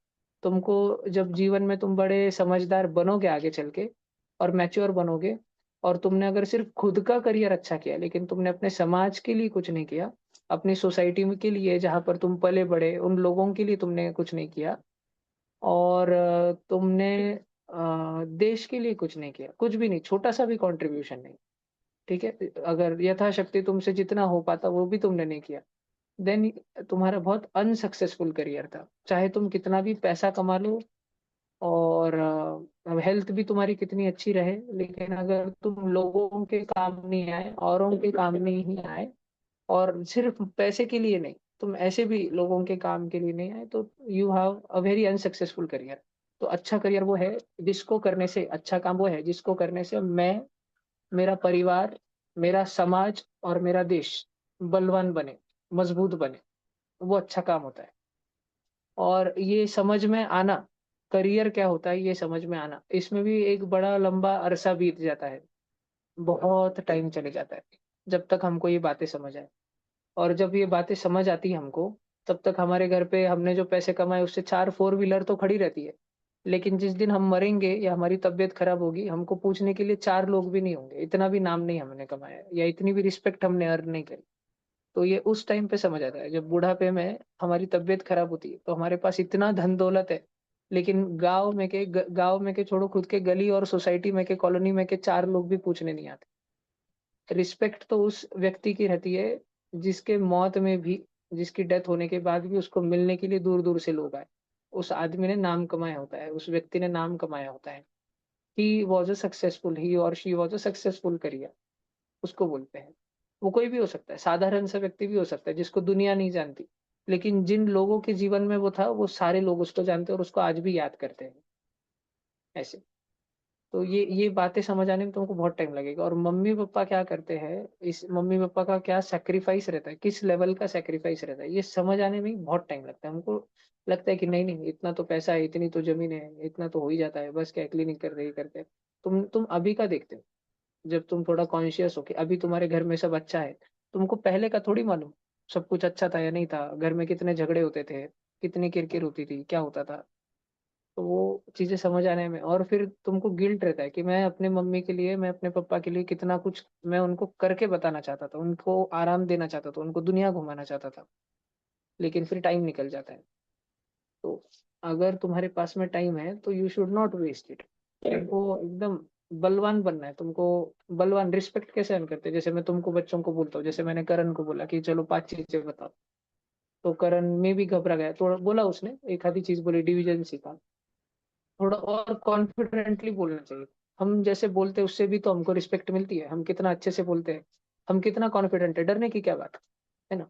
तुमको जब जीवन में तुम बड़े समझदार बनोगे आगे चल के, और मैच्योर बनोगे, और तुमने अगर सिर्फ खुद का करियर अच्छा किया लेकिन तुमने अपने समाज के लिए कुछ नहीं किया, अपनी सोसाइटी के लिए जहाँ पर तुम पले बड़े उन लोगों के लिए तुमने कुछ नहीं किया, और तुमने देश के लिए कुछ नहीं किया, कुछ भी नहीं, छोटा सा भी कंट्रीब्यूशन नहीं। ठीक है, अगर यथाशक्ति तुमसे जितना हो पाता वो भी तुमने नहीं किया, देन तुम्हारा बहुत अनसक्सेसफुल करियर था। चाहे तुम कितना भी पैसा कमा लो, और अब हेल्थ भी तुम्हारी कितनी अच्छी रहे, लेकिन अगर तुम लोगों के काम नहीं आए, औरों के काम नहीं आए, और सिर्फ पैसे के लिए नहीं, तुम ऐसे भी लोगों के काम के लिए नहीं आए, तो you have a very unsuccessful career. तो अच्छा करियर वो है जिसको करने से, अच्छा काम वो है जिसको करने से मैं, मेरा परिवार, मेरा समाज और मेरा देश बलवान बने, मजबूत बने। वो अच्छा काम होता है। और ये समझ में आना, करियर क्या होता है ये समझ में आना, इसमें भी एक बड़ा लंबा अरसा बीत जाता है, बहुत टाइम चले जाता है जब तक हमको ये बातें समझ आए। और जब ये बातें समझ आती है हमको, तब तक हमारे घर पे हमने जो पैसे कमाए उससे 4 4 व्हीलर तो खड़ी रहती है। लेकिन जिस दिन हम मरेंगे या हमारी तबीयत खराब होगी, हमको पूछने के लिए 4 लोग भी नहीं होंगे, इतना भी नाम नहीं हमने कमाया या इतनी भी रिस्पेक्ट हमने अर्न नहीं करी। तो ये उस टाइम पे समझ आता है जब बुढ़ापे में हमारी तबीयत खराब होती है, तो हमारे पास इतना धन दौलत है, लेकिन गांव में के छोड़ो, खुद के गली और सोसाइटी में के, कॉलोनी में के 4 लोग भी पूछने नहीं आते। रिस्पेक्ट तो उस व्यक्ति की रहती है जिसके मौत में भी, जिसकी डेथ होने के बाद भी उसको मिलने के लिए दूर दूर से लोग आए। उस आदमी ने नाम कमाया होता है, उस व्यक्ति ने नाम कमाया होता है। ही और she was a successful career, उसको बोलते हैं। वो कोई भी हो सकता है, साधारण सा व्यक्ति भी हो सकता है जिसको दुनिया नहीं जानती, लेकिन जिन लोगों के जीवन में वो था, वो सारे लोग उसको जानते हैं और उसको आज भी याद करते हैं। ऐसे। तो ये बातें समझ आने में तुमको बहुत टाइम लगेगा। और मम्मी पापा क्या करते हैं, इस मम्मी पापा का क्या सेक्रीफाइस रहता है, किस लेवल का सेक्रीफाइस रहता है, ये समझ आने में ही बहुत टाइम लगता है हमको। लगता है कि नहीं नहीं, इतना तो पैसा है, इतनी तो जमीन है, इतना तो हो ही जाता है, बस क्या क्लिनिक कर रही करते हैं। तुम अभी का देखते हो, जब तुम थोड़ा कॉन्शियस हो कि अभी तुम्हारे घर में सब अच्छा है, तुमको पहले का थोड़ी मालूम सब कुछ अच्छा था या नहीं था, घर में कितने झगड़े होते थे, कितनी किरकिर होती थी, क्या होता था। तो वो चीजें समझ आने में, और फिर तुमको गिल्ट रहता है कि मैं अपने मम्मी के लिए, मैं अपने पापा के लिए कितना कुछ मैं उनको करके बताना चाहता था, उनको आराम देना चाहता था, उनको दुनिया घुमाना चाहता था, लेकिन फिर टाइम निकल जाता है। तो अगर तुम्हारे पास में टाइम है तो you should not waste it. तुमको एकदम बलवान बनना है तुमको। बलवान रिस्पेक्ट कैसे हम करते हैं, जैसे मैं तुमको बच्चों को बोलता हूँ, जैसे मैंने करण को बोला कि चलो 5 चीजें बताओ, तो करण में भी घबरा गया, थोड़ा बोला उसने, एक आधी चीज बोली, डिवीजन सीखा। थोड़ा और कॉन्फिडेंटली बोलना चाहिए। हम जैसे बोलते हैं उससे भी तो हमको रिस्पेक्ट मिलती है, हम कितना अच्छे से बोलते हैं, हम कितना कॉन्फिडेंट है, डरने की क्या बात है ना।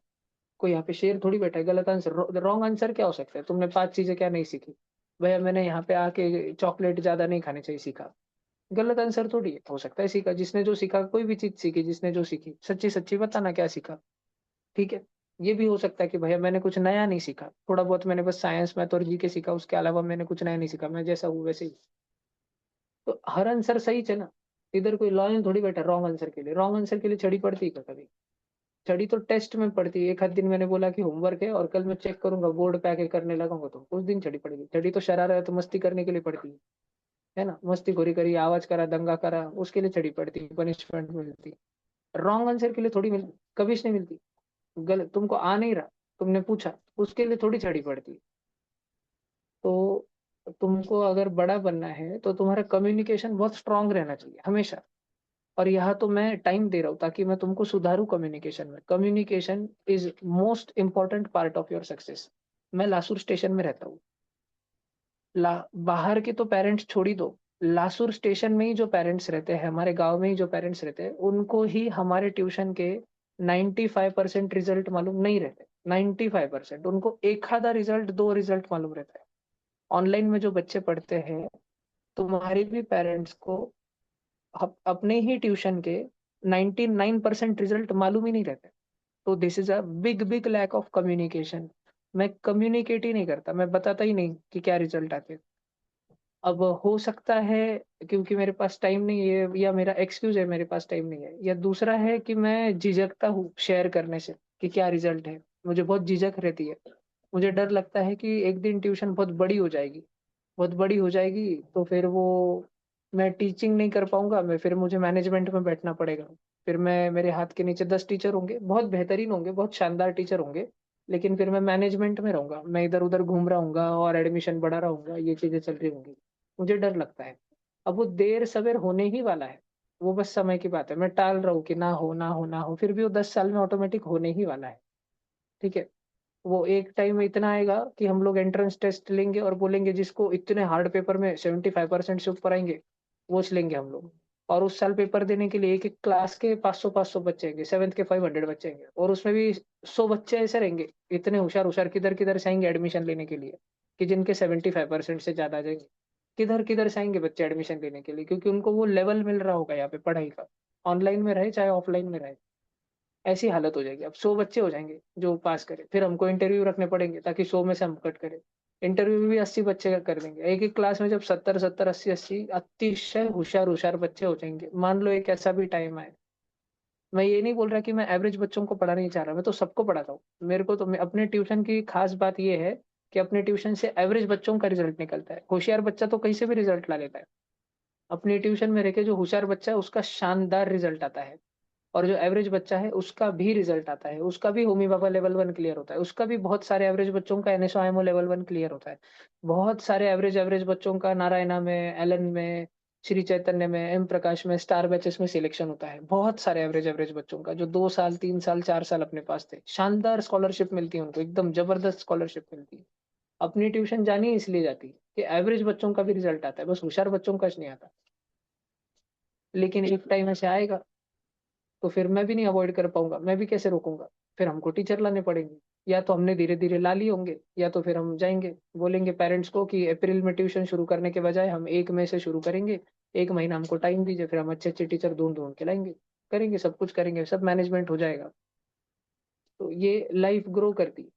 कोई यहाँ पे शेर थोड़ी बैठा है। गलत आंसर, रॉन्ग आंसर क्या हो सकता है, तुमने 5 चीजें क्या नहीं सीखी, भैया मैंने यहाँ पे आके चॉकलेट ज्यादा नहीं खानी चाहिए सीखा। गलत आंसर थोड़ी है, हो सकता है सीखा, जिसने जो सीखा, कोई भी चीज सीखी जिसने जो सीखी, सच्ची सच्ची बताना क्या सीखा। ठीक है। ये भी हो सकता है कि भैया मैंने कुछ नया नहीं सीखा, थोड़ा बहुत मैंने बस साइंस मैथ और जीके सीखा, उसके अलावा मैंने कुछ नया नहीं सीखा, मैं जैसा हूँ वैसे ही। तो हर आंसर सही है ना। इधर कोई लॉयन थोड़ी बैठा रॉन्ग आंसर के लिए, रॉन्ग आंसर के लिए छड़ी पड़ती है कभी। छड़ी तो टेस्ट में पड़ती है। एक आध दिन मैंने बोला कि होमवर्क है और कल मैं चेक करूंगा, बोर्ड पे आके करने लगूंगा, तो उस दिन छड़ी पड़ेगी। छड़ी तो शरारत तो मस्ती करने के लिए पड़ती है ना, मस्ती खोरी करी, आवाज करा, दंगा करा, उसके लिए छड़ी पड़ती है, पनिशमेंट मिलती। रॉन्ग आंसर के लिए थोड़ी मिलती, कभी नहीं मिलती। गलत, तुमको आ नहीं रहा, तुमने पूछा, उसके लिए थोड़ी छड़ी पड़ती। तो तुमको अगर बड़ा बनना है तो तुम्हारा कम्युनिकेशन बहुत स्ट्रांग रहना चाहिए हमेशा। और यहाँ तो मैं टाइम दे रहा हूँ ताकि मैं तुमको सुधारूं कम्युनिकेशन में। Communication is most important part of your success. मैं लासुर स्टेशन में रहता हूँ। बाहर के तो पेरेंट्स छोड़ ही दो, लासुर स्टेशन में ही जो पेरेंट्स रहते हैं, हमारे गांव में ही जो पेरेंट्स रहते हैं, उनको ही हमारे ट्यूशन के 95% रिजल्ट मालूम नहीं रहते। 95% उनको एक आधा रिजल्ट, 2 रिजल्ट मालूम रहता है। ऑनलाइन में जो बच्चे पढ़ते हैं, तुम्हारे भी पेरेंट्स को अपने ही ट्यूशन के 99% रिजल्ट मालूम ही नहीं रहते। तो this is a big big lack of communication. मैं कम्युनिकेट ही नहीं करता, मैं बताता ही नहीं कि क्या रिजल्ट आते हैं। अब हो सकता है क्योंकि मेरे पास टाइम नहीं है, या मेरा एक्सक्यूज है मेरे पास टाइम नहीं है, या दूसरा है कि मैं झिझकता हूँ शेयर करने से कि क्या रिजल्ट है। मुझे बहुत झिझक रहती है। मुझे डर लगता है कि एक दिन ट्यूशन बहुत बड़ी हो जाएगी, बहुत बड़ी हो जाएगी, तो फिर वो मैं टीचिंग नहीं कर पाऊंगा, मैं फिर मुझे मैनेजमेंट में बैठना पड़ेगा। फिर मैं, मेरे हाथ के नीचे 10 टीचर होंगे, बहुत बेहतरीन होंगे, बहुत शानदार टीचर होंगे, लेकिन फिर मैं मैनेजमेंट में रहूंगा, मैं इधर उधर घूम रहा हूँ और एडमिशन बढ़ा रहा हूँ, ये चीजें चल रही होंगी। मुझे डर लगता है। अब वो देर सवेर होने ही वाला है, वो बस समय की बात है। मैं टाल रहा हूँ कि ना हो ना हो ना हो, फिर भी वो 10 साल में ऑटोमेटिक होने ही वाला है। ठीक है। वो एक टाइम में इतना आएगा कि हम लोग एंट्रेंस टेस्ट लेंगे और बोलेंगे जिसको इतने हार्ड पेपर में 75% से ऊपर आएंगे वो लेंगे हम लोग। और उस साल पेपर देने के लिए एक एक क्लास के 500 बच्चे आएंगे, 7th के 500 बच्चे आएंगे, और उसमें भी 100 बच्चे ऐसे रहेंगे इतने होशियार होशियार किधर किधर से आएंगे एडमिशन लेने के लिए, कि जिनके 75% से ज्यादा आ जाएंगे। किधर किधर से आएंगे बच्चे एडमिशन लेने के लिए, क्योंकि उनको वो लेवल मिल रहा होगा यहाँ पे पढ़ाई का, ऑनलाइन में रहे चाहे ऑफलाइन में रहे। ऐसी हालत हो जाएगी। अब 100 बच्चे हो जाएंगे जो पास करे, फिर हमको इंटरव्यू रखने पड़ेंगे ताकि 100 में से हम कट करें। इंटरव्यू में भी 80 बच्चे कर देंगे एक एक क्लास में। जब 70 70 80 80 अतिशय होशियार होशियार बच्चे हो जाएंगे, मान लो एक ऐसा भी टाइम आए। मैं ये नहीं बोल रहा कि मैं एवरेज बच्चों को पढ़ाना नहीं चाह रहा, मैं तो सबको पढ़ाता हूँ। मेरे को तो अपने ट्यूशन की खास बात ये है कि अपने ट्यूशन से एवरेज बच्चों का रिजल्ट निकलता है। होशियार बच्चा तो कहीं से भी रिजल्ट ला लेता है, अपनी ट्यूशन में रह के जो होशियार बच्चा है उसका शानदार रिजल्ट आता है। और जो एवरेज बच्चा है उसका भी रिजल्ट आता है, उसका भी होमी बाबा लेवल 1 क्लियर होता है, उसका भी बहुत सारे एवरेज बच्चों का एनएसओ आईएमओ लेवल 1 क्लियर होता है। बहुत सारे एवरेज एवरेज बच्चों का नारायणा में, एलन में, श्री चैतन्य में, एम प्रकाश में, स्टार बैचेस में सिलेक्शन होता है। बहुत सारे एवरेज एवरेज बच्चों का जो 2 साल 3 साल 4 साल अपने पास थे, शानदार स्कॉलरशिप मिलती है उनको, एकदम जबरदस्त स्कॉलरशिप मिलती है। अपनी ट्यूशन जानी इसलिए जाती है कि एवरेज बच्चों का भी रिजल्ट आता है, बस होशियार बच्चों का नहीं आता। लेकिन एक टाइम ऐसे आएगा तो फिर मैं भी नहीं अवॉइड कर पाऊंगा, मैं भी कैसे रोकूंगा। फिर हमको टीचर लाने पड़ेंगे, या तो हमने धीरे धीरे ला लिए होंगे, या तो फिर हम जाएंगे बोलेंगे पेरेंट्स को कि अप्रैल में ट्यूशन शुरू करने के बजाय हम 1 मई से शुरू करेंगे, 1 महीना हमको टाइम दीजिए, फिर हम अच्छे अच्छे टीचर ढूंढ ढूंढ के लाएंगे, करेंगे सब कुछ करेंगे, सब मैनेजमेंट हो जाएगा। तो ये लाइफ ग्रो करती है।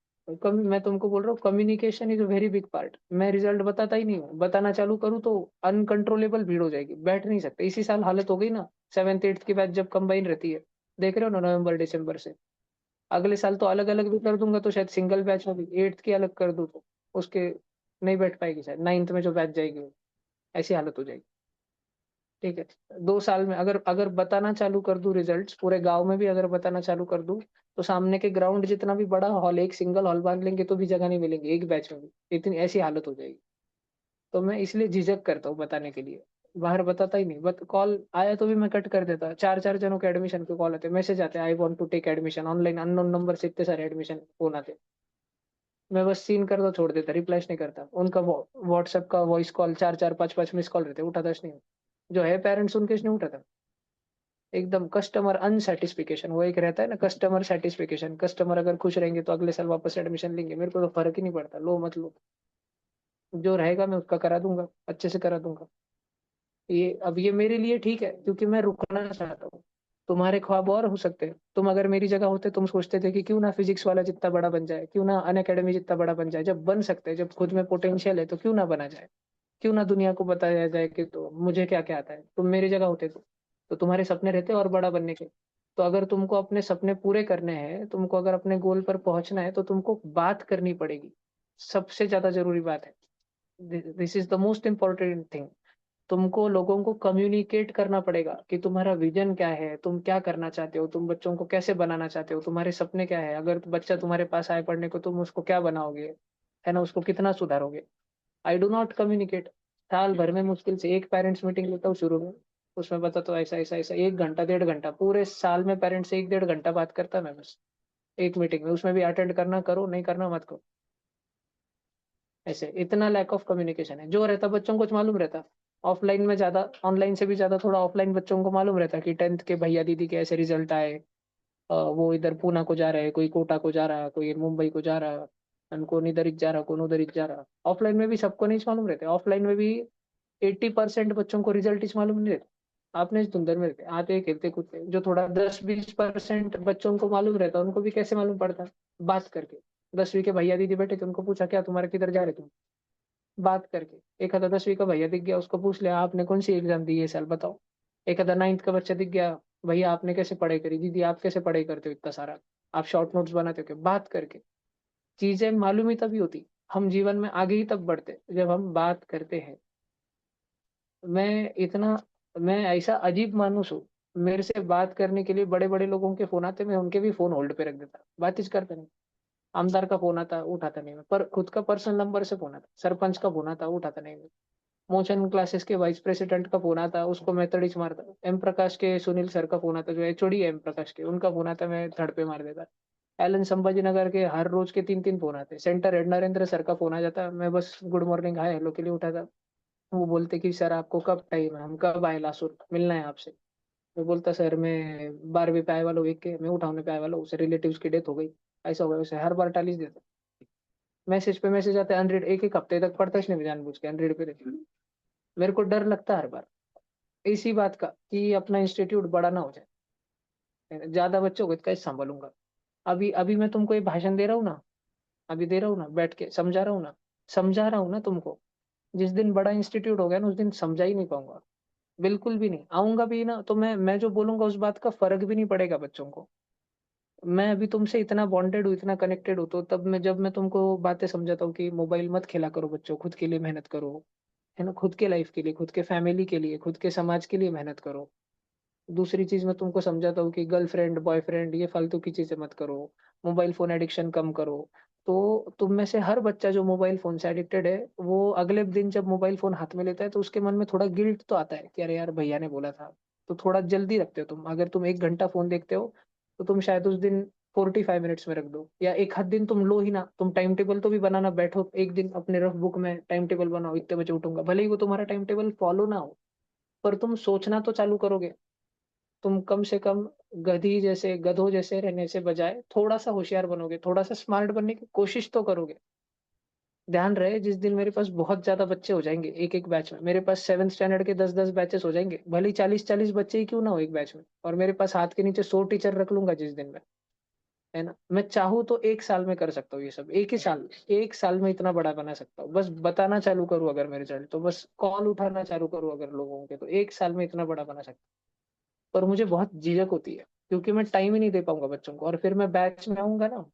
कम मैं तुमको बोल रहा हूँ, communication is a very big part. मैं रिजल्ट बताता ही नहीं हूँ, बताना चालू करूँ तो अनकंट्रोलेबल भीड़ हो जाएगी, बैठ नहीं सकते। इसी साल हालत हो गई ना 7th 8th की बैच जब कंबाइन रहती है, देख रहे हो ना, नवंबर दिसंबर से। अगले साल तो अलग अलग भी कर दूंगा तो शायद सिंगल बैच में भी 8th की अलग कर दूँ तो उसके नहीं बैठ पाएगी शायद 9th में जो बैच जाएगी, ऐसी हालत हो जाएगी। ठीक है, 2 साल में अगर अगर बताना चालू कर दूं रिजल्ट्स पूरे गांव में भी अगर बताना चालू कर दूं, तो सामने के ग्राउंड जितना भी बड़ा हॉल, एक सिंगल हॉल बांध लेंगे तो भी जगह नहीं मिलेंगी एक बैच में भी, इतनी ऐसी हालत हो जाएगी। तो मैं इसलिए झिझक करता हूँ बताने के लिए, बाहर बताता ही नहीं। बट कॉल आया तो भी मैं कट कर देता। 4 4 जनों के एडमिशन के कॉल आते, मैसेज आते, I want to take admission online, unknown number से इतने सारे एडमिशन फोन आते। मैं बस सीन कर दो छोड़ देता, रिप्लाइज नहीं करता उनका। व्हाट्सएप का वॉइस कॉल 4 4 5 5 मिस कॉल रहते, उठाता नहीं। जो है पेरेंट्स उनके नहीं उठाता। एकदम कस्टमर अनसेटिस्फिकेशन, वो एक रहता है ना कस्टमर सेटिस्फिकेशन। कस्टमर अगर खुश रहेंगे तो अगले साल वापस एडमिशन लेंगे, मेरे को तो फर्क ही नहीं पड़ता, लो मत लो, जो रहेगा मैं उसका करा दूंगा, अच्छे से करा दूंगा। ये अब ये मेरे लिए ठीक है क्योंकि मैं रुकना चाहता हूँ। तुम्हारे ख्वाब और हो सकते हैं। तुम अगर मेरी जगह होते तुम सोचते थे कि क्यों ना फिजिक्स वाला जितना बड़ा बन जाए, क्यों ना अन अकेडमी जितना बड़ा बन जाए। जब बन सकते हैं, जब खुद में पोटेंशियल है, तो क्यों ना बना जाए, क्यों ना दुनिया को बताया जाए कि तो मुझे क्या क्या आता है। तुम मेरी जगह होते तो तुम्हारे सपने रहते और बड़ा बनने के। तो अगर तुमको अपने सपने पूरे करने हैं, तुमको अगर अपने गोल पर पहुंचना है, तो तुमको बात करनी पड़ेगी। सबसे ज्यादा जरूरी बात है, this is the most important thing. तुमको लोगों को कम्युनिकेट करना पड़ेगा कि तुम्हारा विजन क्या है, तुम क्या करना चाहते हो, तुम बच्चों को कैसे बनाना चाहते हो, तुम्हारे सपने क्या है। अगर बच्चा तुम्हारे पास आए पढ़ने को, तुम उसको क्या बनाओगे, है ना, उसको कितना सुधारोगे। I do not communicate. साल भर में मुश्किल से एक पेरेंट्स मीटिंग लेता हूँ शुरू में, उसमें बता तो ऐसा ऐसा ऐसा 1 घंटा 1.5 घंटा, पूरे साल में पेरेंट्स से 1 1.5 घंटा बात करता मैं बस एक मीटिंग में। उसमें भी अटेंड करना करो, नहीं करना मत करो। ऐसे इतना लैक ऑफ कम्युनिकेशन है जो रहता, बच्चों को मालूम रहता। ऑफलाइन में ज्यादा, ऑनलाइन से भी ज्यादा थोड़ा ऑफलाइन बच्चों को मालूम रहता कि 10th के भैया दीदी के ऐसे रिजल्ट आए। वो इधर पूना को जा रहा है, कोई कोटा को जा रहा है, कोई मुंबई को जा रहा है, कौन इधर जा रहा, कौन उधर जा रहा। ऑफलाइन में भी सबको नहीं मालूम रहते। ऑफलाइन में भी 80% बच्चों को रिजल्ट इस मालूम नहीं रहते। आपने इस धुंधर में रहते, आते खेलते कूदते। जो थोड़ा 10 20% बच्चों को मालूम रहता, उनको भी कैसे मालूम पड़ता, बात करके। 10वीं के भैया दीदी बैठे थे, उनको पूछा क्या तुम्हारे किधर जा रहे तुम, बात करके। एक आधा 10वीं का भैया दिख गया, उसको पूछ लिया आपने कौन सी एग्जाम दी है साल बताओ। एक आधा 9th का बच्चा दिख गया, भैया आपने कैसे पढ़ाई करी, दीदी आप कैसे पढ़ाई करते हो इतना सारा, आप शॉर्ट नोट्स बनाते हो क्या। बात करके चीजें मालूम ही तभी होती। हम जीवन में आगे ही तब बढ़ते जब हम बात करते हैं। मैं इतना, मैं ऐसा अजीब मानुस हूँ, मेरे से बात करने के लिए बड़े बड़े लोगों के फोन आते, मैं उनके भी फोन होल्ड पे रख देता, बात ही करता नहीं। आमदार का फोन आता, उठाता नहीं मैं, पर खुद का पर्सनल नंबर से फोन आता, सरपंच का फोन आता, उठाता नहीं मैं। मोशन क्लासेस के वाइस प्रेसिडेंट का फोन आता, उसको मैं तड़ीच मारता। एम प्रकाश के सुनील सर का फोन आता, जो एचओडी है एम प्रकाश के, उनका फोन आता, मैं धड़ पे मार देता। एलन संभाजी नगर के हर रोज के 3-3 फोन आते, सेंटर हेड नरेंद्र सर का फोन आ जाता, मैं बस गुड मॉर्निंग हाय हेलो के लिए उठाता। वो बोलते कि सर आपको कब टाइम है, हम कब आए लासुर, मिलना है आपसे। मैं बोलता सर मैं 12वीं पे आए वाला हूँ, एक के मैं उठाने पे आए वाला हूँ, रिलेटिव्स की डेथ हो गई, ऐसा हो गया वैसे, हर बार टालिस देता। मैसेज पे मैसेज आते, अनरीड, एक एक हफ्ते तक पढ़ता इसने भी जानबूझ के अनरीड पे रहती। मेरे को डर लगता है हर बार इसी बात का कि अपना इंस्टीट्यूट बड़ा ना हो जाए, ज्यादा बच्चों को कैसे संभालूंगा। अभी अभी मैं तुमको ये भाषण दे रहा हूँ ना, अभी दे रहा हूँ ना, बैठ के समझा रहा हूँ ना तुमको। जिस दिन बड़ा इंस्टीट्यूट हो गया ना, उस दिन समझा ही नहीं पाऊंगा, बिल्कुल भी नहीं आऊंगा भी ना, तो मैं जो बोलूंगा उस बात का फर्क भी नहीं पड़ेगा बच्चों को। मैं अभी तुमसे इतना बॉन्डेड हूँ, इतना कनेक्टेड हूँ, तो तब मैं जब मैं तुमको बातें समझाता हूँ कि मोबाइल मत खेला करो बच्चों, खुद के लिए मेहनत करो, है ना, खुद के लाइफ के लिए, खुद के फैमिली के लिए, खुद के समाज के लिए मेहनत करो। दूसरी चीज मैं तुमको समझाता हूँ कि गर्लफ्रेंड बॉयफ्रेंड ये फालतू की चीजें मत करो, मोबाइल फोन एडिक्शन कम करो। तो तुम में से हर बच्चा जो मोबाइल फोन से एडिक्टेड है, वो अगले दिन जब मोबाइल फोन हाथ में लेता है तो उसके मन में थोड़ा गिल्ट तो आता है कि अरे यार भैया ने बोला था। तो थोड़ा जल्दी रखते हो तुम, अगर तुम 1 घंटा फोन देखते हो तो तुम शायद उस दिन 45 मिनट्स में रख दो, या एक आध दिन तुम लो ही ना, तुम टाइम टेबल तो भी बनाना बैठो एक दिन, अपने रफ बुक में टाइम टेबल बनाओ, इतने बजे उठूंगा, भले ही वो तुम्हारा टाइम टेबल फॉलो ना हो, पर तुम सोचना तो चालू करोगे। तुम कम से कम गधों जैसे रहने से बजाय थोड़ा सा होशियार बनोगे, थोड़ा सा स्मार्ट बनने की कोशिश तो करोगे। ध्यान रहे, जिस दिन मेरे पास बहुत ज्यादा बच्चे हो जाएंगे एक एक बैच में, मेरे पास 7th स्टैंडर्ड के 10-10 बैचेस हो जाएंगे, भले ही 40-40 बच्चे ही क्यों ना हो एक बैच में, और मेरे पास हाथ के नीचे 100 टीचर रख लूंगा जिस दिन में, है ना, मैं चाहूँ तो 1 साल में कर सकता हूँ ये सब, एक ही साल, 1 साल में इतना बड़ा बना सकता हूँ, बस बताना चालू करूँ अगर मेरे रिजल्ट, तो बस कॉल उठाना चालू करूँ अगर लोगों के, तो 1 साल में इतना बड़ा बना सकता हूँ। पर मुझे बहुत झिझक होती है क्योंकि मैं टाइम ही नहीं दे पाऊंगा बच्चों को, और फिर मैं बैच में आऊंगा ना,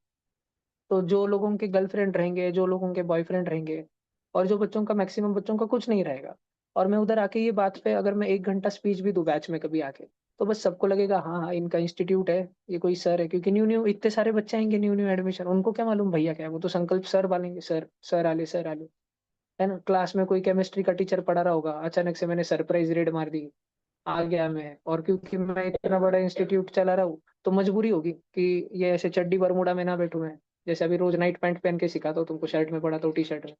तो जो लोगों के गर्लफ्रेंड रहेंगे, जो लोगों के बॉयफ्रेंड रहेंगे, और जो बच्चों का मैक्सिमम बच्चों का कुछ नहीं रहेगा, और मैं उधर आके ये बात पे अगर मैं 1 घंटा स्पीच भी दूं बैच में कभी आके, तो बस सबको लगेगा हाँ हाँ इनका इंस्टीट्यूट है, ये कोई सर है, क्योंकि न्यू न्यू इतने सारे बच्चे आएंगे, न्यू न्यू एडमिशन, उनको क्या मालूम भैया क्या है, वो तो संकल्प सर बोलेंगे, सर सर आले, है ना। क्लास में कोई केमिस्ट्री का टीचर पढ़ा रहा होगा, अचानक से मैंने सरप्राइज रेड मार दी, आ गया मैं, और क्योंकि मैं इतना बड़ा इंस्टीट्यूट चला रहा हूँ तो मजबूरी होगी कि ये ऐसे चड्डी बरमूडा में ना बैठूं मैं, जैसे अभी रोज नाइट पैंट पहन के सिखाता हूँ तुमको, शर्ट में पढ़ाता हूँ टी शर्ट में,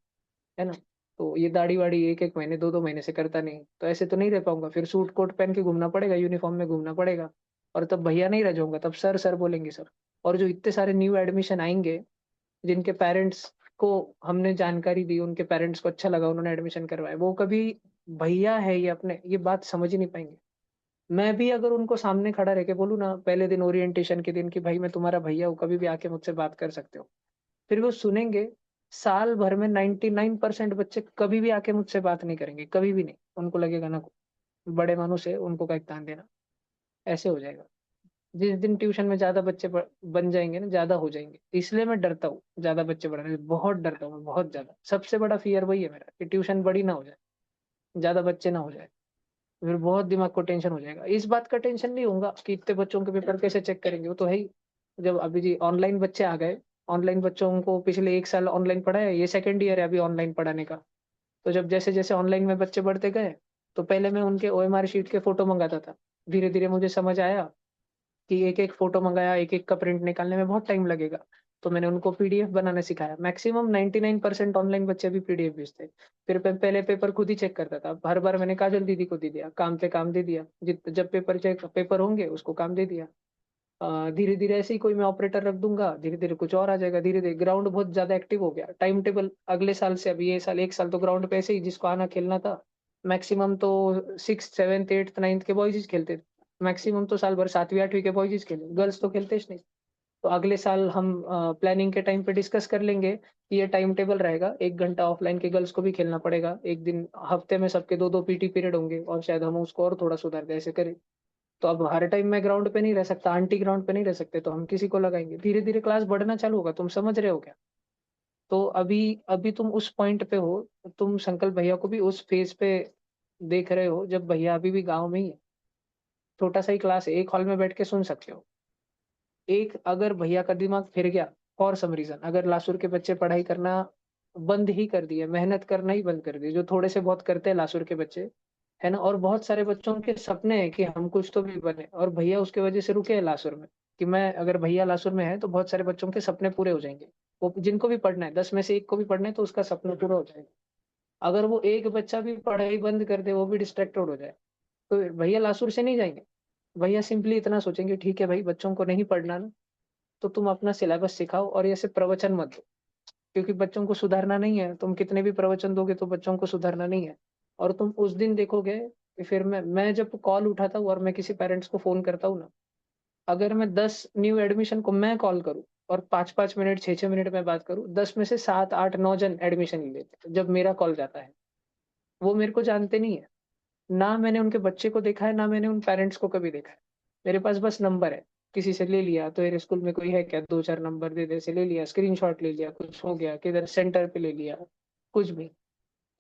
है ना। तो ये दाढ़ी वाड़ी एक एक महीने 2-2 महीने से करता नहीं, तो ऐसे तो नहीं रह पाऊंगा, फिर सूट कोट पहन के घूमना पड़ेगा, यूनिफॉर्म में घूमना पड़ेगा, और तब भैया नहीं रह जाऊंगा, तब सर सर बोलेंगे सर। और जो इतने सारे न्यू एडमिशन आएंगे, जिनके पेरेंट्स को हमने जानकारी दी, उनके पेरेंट्स को अच्छा लगा, उन्होंने एडमिशन करवाया, वो कभी भैया है ये अपने ये बात समझ ही नहीं पाएंगे। मैं भी अगर उनको सामने खड़ा रह के बोलूँ ना पहले दिन ओरिएंटेशन के दिन कि भाई मैं तुम्हारा भैया हूँ, कभी भी आके मुझसे बात कर सकते हो, फिर वो सुनेंगे। साल भर में 99% बच्चे कभी भी आके मुझसे बात नहीं करेंगे, कभी भी नहीं, उनको लगेगा ना बड़े मानुस है, उनको का ध्यान देना, ऐसे हो जाएगा। जिस दिन ट्यूशन में ज्यादा बच्चे बन जाएंगे ना, ज्यादा हो जाएंगे, इसलिए मैं डरता हूँ ज्यादा बच्चे बढ़ाने से, बहुत डरता हूँ मैं, बहुत ज्यादा, सबसे बड़ा फियर वही है मेरा कि ट्यूशन बड़ी ना हो जाए, ज्यादा बच्चे ना हो जाए, फिर बहुत दिमाग को टेंशन हो जाएगा। इस बात का टेंशन नहीं होगा कि इतने बच्चों के पेपर कैसे चेक करेंगे, वो तो है ही। जब अभी जी ऑनलाइन बच्चे आ गए, ऑनलाइन बच्चों को पिछले 1 साल ऑनलाइन पढ़ाया, ये सेकंड ईयर है अभी ऑनलाइन पढ़ाने का। तो जब जैसे जैसे ऑनलाइन में बच्चे बढ़ते गए, तो पहले मैं उनके ओएमआर शीट के फोटो मंगाता था, धीरे धीरे मुझे समझ आया कि एक एक फोटो मंगाया, एक एक का प्रिंट निकालने में बहुत टाइम लगेगा, तो मैंने उनको पीडीएफ बनाना सिखाया। मैक्सिमम 99% ऑनलाइन बच्चे भी पीडीएफ भेजते। फिर मैं पहले पेपर खुद ही चेक करता था, हर बार मैंने काजल दीदी को दे दिया, काम पे काम दे दिया, जब पेपर होंगे उसको काम दे दिया। धीरे धीरे ऐसे ही कोई मैं ऑपरेटर रख दूंगा, धीरे धीरे कुछ और आ जाएगा, धीरे धीरे ग्राउंड बहुत ज्यादा एक्टिव हो गया, टाइम टेबल अगले साल से, अभी ये साल 1 साल तो ग्राउंड पे ऐसे ही जिसको आना खेलना था, मैक्सिमम तो 6th 7th 8th 9th के बॉयज ही खेलते थे, मैक्सिमम तो साल भर 7वीं 8वीं के बॉयज ही खेले, गर्ल्स तो खेलते ही नहीं। तो अगले साल हम प्लानिंग के टाइम पे डिस्कस कर लेंगे कि ये टाइम टेबल रहेगा, 1 घंटा ऑफलाइन के गर्ल्स को भी खेलना पड़ेगा एक दिन, हफ्ते में सबके 2-2 पीटी पीरियड होंगे, और शायद हम उसको और थोड़ा सुधार दे, ऐसे करें। तो अब हर टाइम मैं ग्राउंड पे नहीं रह सकता, आंटी ग्राउंड पे नहीं रह सकते, तो हम किसी को लगाएंगे, धीरे धीरे क्लास बढ़ना चालू होगा, तुम समझ रहे हो क्या। तो अभी अभी तुम उस पॉइंट पे हो, तुम संकल्प भैया को भी उस फेज पे देख रहे हो, जब भैया अभी भी गाँव में ही है, छोटा सा ही क्लास है, एक हॉल में बैठ के सुन सकते हो। एक अगर भैया का दिमाग फिर गया फॉर सम रीजन, अगर लासुर के बच्चे पढ़ाई करना बंद ही कर दिए, मेहनत करना ही बंद कर दिए, जो थोड़े से बहुत करते हैं लासुर के बच्चे, है ना, और बहुत सारे बच्चों के सपने हैं कि हम कुछ तो भी बने, और भैया उसके वजह से रुके हैं लासुर में, कि मैं अगर भैया लासुर में है तो बहुत सारे बच्चों के सपने पूरे हो जाएंगे। वो जिनको भी पढ़ना है 10 में से एक को भी पढ़ना है तो उसका सपना पूरा हो जाएगा। अगर वो एक बच्चा भी पढ़ाई बंद कर दे, वो भी डिस्ट्रैक्टेड हो जाए, तो भैया लासुर से नहीं जाएंगे। भैया सिंपली इतना सोचेंगे, ठीक है भाई बच्चों को नहीं पढ़ना ना, तो तुम अपना सिलेबस सिखाओ और ऐसे प्रवचन मत दो, क्योंकि बच्चों को सुधारना नहीं है। तुम कितने भी प्रवचन दोगे तो बच्चों को सुधारना नहीं है। और तुम उस दिन देखोगे कि फिर मैं जब कॉल उठाता हूँ और मैं किसी पेरेंट्स को फोन करता हूँ ना, अगर मैं 10 न्यू एडमिशन को मैं कॉल करूँ और 5-5 मिनट 6-6 मिनट में बात करूँ, 10 में से 7-8-9 जन एडमिशन ले लेते हैं जब मेरा कॉल जाता है। वो मेरे को जानते नहीं है, ना मैंने उनके बच्चे को देखा है, ना मैंने उन पेरेंट्स को कभी देखा है। मेरे पास बस नंबर है, किसी से ले लिया, तो मेरे स्कूल में कोई है क्या, 2-4 नंबर दे दे से ले लिया, स्क्रीनशॉट ले लिया, कुछ हो गया किधर सेंटर पे ले लिया, कुछ भी।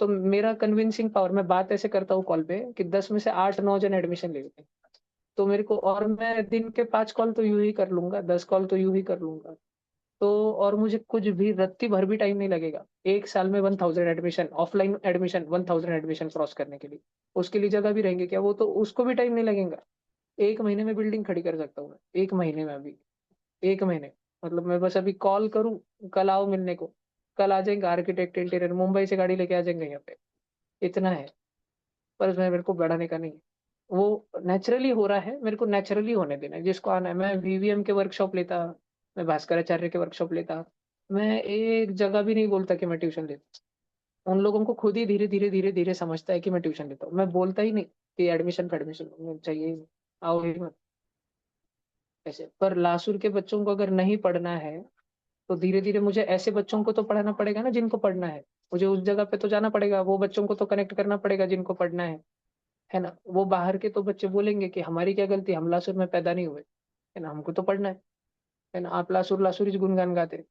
तो मेरा कन्विंसिंग पावर, मैं बात ऐसे करता हूँ कॉल पे कि 10 में से 8-9 जन एडमिशन ले लेते हैं। तो मेरे को, और मैं दिन के 5 कॉल तो यूं ही कर लूंगा, 10 कॉल तो यूं ही कर लूंगा। तो और मुझे कुछ भी रत्ती भर भी टाइम नहीं लगेगा, 1 साल में 1000 admission, offline admission 1000 admission cross करने के लिए। उसके लिए जगह भी रहेंगे क्या, वो तो उसको भी टाइम नहीं लगेगा। 1 महीने में बिल्डिंग खड़ी कर सकता हूँ मैं, 1 महीने में। अभी 1 महीने, मतलब मैं बस अभी कॉल करूँ, कल आओ मिलने को, कल आ जाएंगे। आर्किटेक्ट इंटीरियर मुंबई से गाड़ी लेके आ जाएंगे यहाँ पे। इतना है। पर उसमें मेरे को बढ़ाने का नहीं है। वो नेचुरली हो रहा है, मेरे को नेचुरली होने देना है। जिसको आना है, मैं वीवीएम के वर्कशॉप लेता, मैं भास्कराचार्य के वर्कशॉप लेता, मैं एक जगह भी नहीं बोलता कि मैं ट्यूशन लेता। उन लोगों को खुद ही धीरे धीरे धीरे धीरे समझता है कि मैं ट्यूशन लेता हूँ। मैं बोलता ही नहीं कि एडमिशन पे एडमिशन चाहिए ही नहीं, आओ ही मत, ऐसे। पर लासुर के बच्चों को अगर नहीं पढ़ना है, तो धीरे धीरे मुझे ऐसे बच्चों को तो पढ़ाना पड़ेगा ना जिनको पढ़ना है। मुझे उस जगह पे तो जाना पड़ेगा, वो बच्चों को तो कनेक्ट करना पड़ेगा जिनको पढ़ना है ना। वो बाहर के तो बच्चे बोलेंगे कि हमारी क्या गलती, हम लासुर में पैदा नहीं हुए, है ना, हमको तो पढ़ना है ना। आप लासुर लासुर ही गुनगान गाते,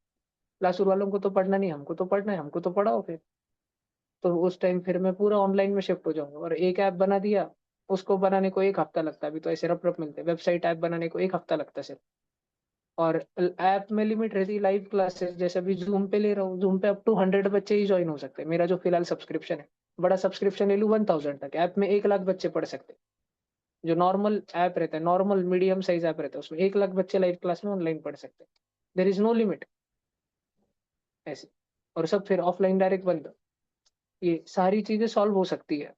लासुर वालों को तो पढ़ना नहीं, हमको तो पढ़ना है, हमको तो पढ़ाओ फिर। तो उस टाइम फिर मैं पूरा ऑनलाइन में शिफ्ट हो जाऊंगा। और एक ऐप बना दिया, उसको बनाने को 1 हफ्ता लगता है। अभी तो ऐसे रफ रफ मिलते हैं, वेबसाइट ऐप बनाने को 1 हफ्ता लगता है सिर्फ। और ऐप में लिमिट रहती है लाइव क्लासेस, जैसे अभी जूम पे ले रहा हूँ, जूम पे अप टू 100 बच्चे ही ज्वाइन हो सकते हैं। मेरा जो फिलहाल सब्सक्रिप्शन है, बड़ा सब्सक्रिप्शन ले लूँ 1000 तक, ऐप में 1 लाख बच्चे पढ़ सकते हैं। जो नॉर्मल ऐप रहता है, नॉर्मल मीडियम साइज ऐप रहता है, उसमें 1 लाख बच्चे लाइव क्लास में ऑनलाइन पढ़ सकते हैं। देर इज नो लिमिट, ऐसे। और सब फिर ऑफलाइन डायरेक्ट बंद। ये सारी चीजें सॉल्व हो सकती है।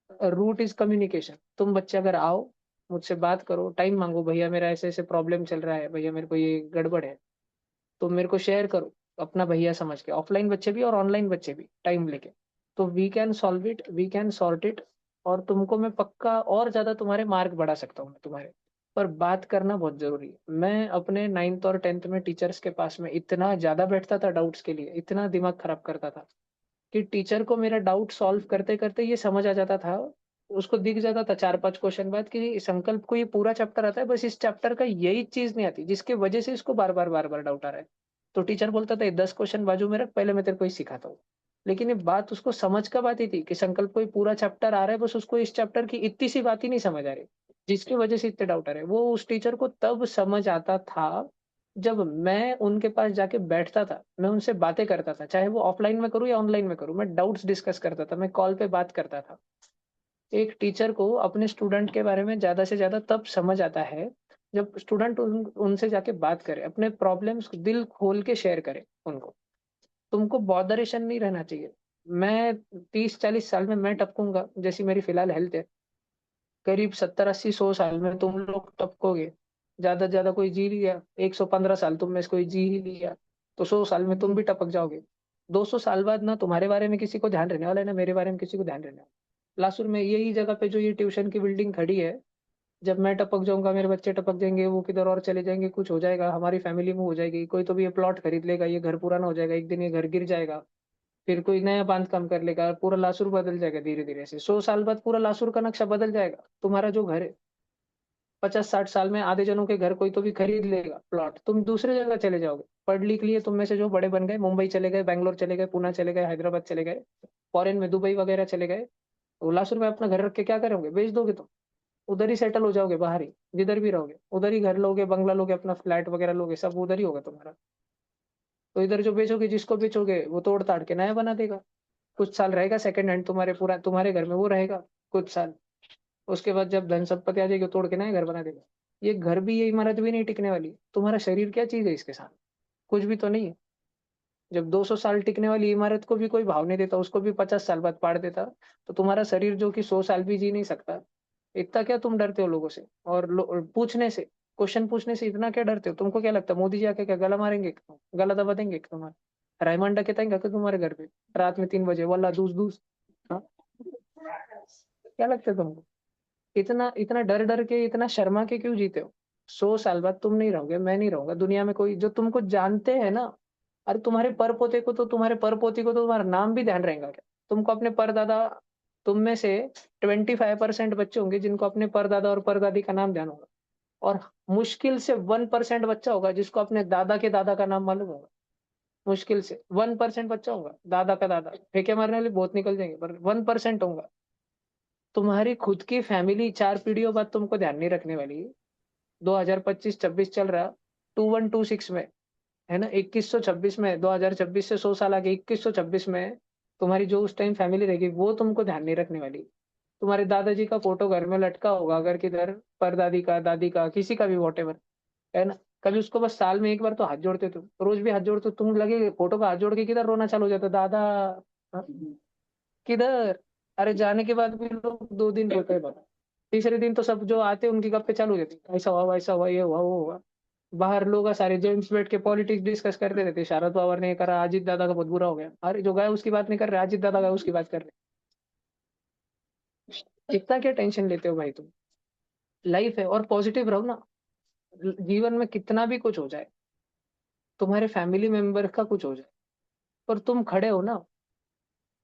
Root is communication. तुम बच्चे अगर आओ, मुझसे बात करो, टाइम मांगो, भैया मेरा ऐसे ऐसे प्रॉब्लम चल रहा है, भैया मेरे को ये गड़बड़ है, तो मेरे को शेयर करो अपना भैया समझ के। ऑफलाइन बच्चे भी और ऑनलाइन बच्चे भी टाइम लेके, तो we can solve it, we can sort it. और तुमको मैं पक्का और ज्यादा तुम्हारे मार्क बढ़ा सकता हूँ मैं तुम्हारे। पर बात करना बहुत जरूरी है। मैं अपने 9th और 10th में टीचर्स के पास में इतना ज्यादा बैठता था डाउट्स के लिए, इतना दिमाग खराब करता था कि टीचर को मेरा डाउट सॉल्व करते करते ये समझ आ जाता था। उसको दिख जाता था 4-5 क्वेश्चन बाद कि संकल्प को ये पूरा चैप्टर आता है, बस इस चैप्टर का यही चीज नहीं आती जिसकी वजह से इसको बार बार डाउट आ रहा है। तो टीचर बोलता था, ये 10 क्वेश्चन बाजू में रख, पहले मैं तेरे को ही सिखाता हूँ। लेकिन ये बात उसको समझ का बात ही थी कि संकल्प को ये पूरा चैप्टर आ रहा है, बस उसको इस चैप्टर की इतनी सी बात ही नहीं समझ आ रही जिसकी वजह से इतने डाउट आ रहे हैं। वो उस टीचर को तब समझ आता था जब मैं उनके पास जाके बैठता था, मैं उनसे बातें करता था, चाहे वो ऑफलाइन में करूँ या ऑनलाइन में करूँ, मैं डाउट्स डिस्कस करता था, मैं कॉल पे बात करता था। एक टीचर को अपने स्टूडेंट के बारे में ज्यादा से ज्यादा तब समझ आता है जब स्टूडेंट उनसे जाके बात करे, अपने प्रॉब्लम्स दिल खोल के शेयर करे उनको। तुमको बॉदरेशन नहीं रहना चाहिए। मैं 30-40 साल में मैं टपकूंगा जैसी मेरी फिलहाल हेल्थ है, करीब 70-80-100 साल में तुम लोग टपकोगे। ज्यादा से ज्यादा कोई जी लिया 115 साल, तुम में से कोई जी ही लिया, तो 100 साल में तुम भी टपक जाओगे। 200 साल बाद ना तुम्हारे बारे में किसी को ध्यान रहने वाला है, ना मेरे बारे में किसी को ध्यान रहने वाला। लासुर में यही जगह पे जो ये ट्यूशन की बिल्डिंग खड़ी है, जब मैं टपक जाऊंगा, मेरे बच्चे टपक जाएंगे, वो किधर और चले जाएंगे, कुछ हो जाएगा, हमारी फैमिली में हो जाएगी, कोई तो भी ये प्लॉट खरीद लेगा, ये घर पुराना हो जाएगा, एक दिन ये घर गिर जाएगा, फिर कोई नया बांध काम कर लेगा, पूरा लासुर बदल जाएगा धीरे धीरे से। 100 साल बाद पूरा लासुर का नक्शा बदल जाएगा। तुम्हारा जो घर है, 50-60 साल में आधे जनों के घर कोई तो भी खरीद लेगा प्लॉट, तुम दूसरे जगह चले जाओगे। पढ़ लिख लिए तुम में से जो बड़े बन गए, मुंबई चले गए, बैंगलोर चले गए, पुणे चले गए, हैदराबाद चले गए, फॉरेन में दुबई वगैरह चले गए। तो लासुर में अपना घर रख के क्या करोगे, बेच दोगे तुम? उधर ही सेटल हो जाओगे, बाहर ही, जिधर भी रहोगे उधर ही घर लोगे, बंगला लोगे, अपना फ्लैट वगैरह लोगे, सब उधर ही होगा तुम्हारा। तो इधर जो बेचोगे, जिसको बेचोगे वो तोड़ ताड़ के नया बना देगा। कुछ साल रहेगा सेकंड हैंड तुम्हारे, पूरा तुम्हारे घर में वो रहेगा कुछ साल। उसके बाद जब धन संपत्ति आ जाएगी, तोड़ के नया घर बना देगा। ये घर भी, ये इमारत भी नहीं टिकने वाली। तुम्हारा शरीर क्या चीज है इसके सामने? कुछ भी तो नहीं है। जब 200 साल टिकने वाली इमारत को भी कोई भाव नहीं देता, उसको भी 50 साल बाद पाड़ देता, तो तुम्हारा शरीर जो कि 100 साल भी जी नहीं सकता, इतना क्या तुम डरते हो लोगों से? और पूछने से, क्वेश्चन पूछने से इतना क्या डरते हो? तुमको क्या लगता है मोदी जी आके क्या गला मारेंगे, गला दबा देंगे तुम्हारा? रायमंडा के ताएंगे क्या तुम्हारे घर पे रात में 3 बजे, वल्ला दूस दूस? हाँ? क्या लगता है तुमको? इतना इतना डर डर के, इतना शर्मा के क्यों जीते हो? 100 साल बाद तुम नहीं रहोगे, मैं नहीं रहूंगा दुनिया में, कोई जो तुमको जानते हैं ना। अरे तुम्हारे पर पोते को तो, तुम्हारे पर पोती को तो तुम्हारा नाम भी ध्यान रहेगा क्या? तुमको अपने परदादा, तुम में से 25% बच्चे होंगे जिनको अपने परदादा और परदादी का नाम ध्यान होगा, और मुश्किल से 1% बच्चा होगा जिसको अपने दादा के दादा का नाम मालूम होगा। मुश्किल से 1% बच्चा होगा, दादा का दादा। फेंके मारने वाले बहुत निकल जाएंगे, पर 1% होगा। तुम्हारी खुद की फैमिली 4 पीढ़ियों बाद तुमको ध्यान नहीं रखने वाली। 2025-26 चल रहा, 2126 में, है ना, 2126 में, 2026 से 100 साल आगे 2126 में तुम्हारी जो उस टाइम फैमिली रहेगी वो तुमको ध्यान नहीं रखने वाली। तुम्हारे दादाजी का फोटो घर में लटका होगा, अगर किधर परदादी का, दादी का, किसी का भी, वॉट एवर, है ना, कभी उसको बस साल में एक बार तो हाथ जोड़ते, तुम रोज भी हाथ जोड़ते, तुम लगे फोटो का हाथ जोड़ के किधर रोना चालू हो जाता, दादा हाँ, किधर? अरे जाने के बाद भी लोग 2 दिन रोते हैं बाबा। तीसरे दिन तो सब जो आते उनकी गप्पे चालू हो जाती, ऐसा हुआ वैसा हुआ, ये हुआ वो हुआ। बाहर लोग सारे जेंट्स बैठ के पॉलिटिक्स डिस्कस करते रहते, शरद पवार ने ये करा, अजीत दादा का बहुत बुरा हो गया। अरे जो गया उसकी बात नहीं कर रहे, अजीत दादा गया उसकी बात कर रहे। इतना क्या टेंशन लेते हो भाई तुम? लाइफ है, और पॉजिटिव रहो ना। जीवन में कितना भी कुछ हो जाए, तुम्हारे फैमिली मेंबर का कुछ हो जाए, पर तुम खड़े हो ना।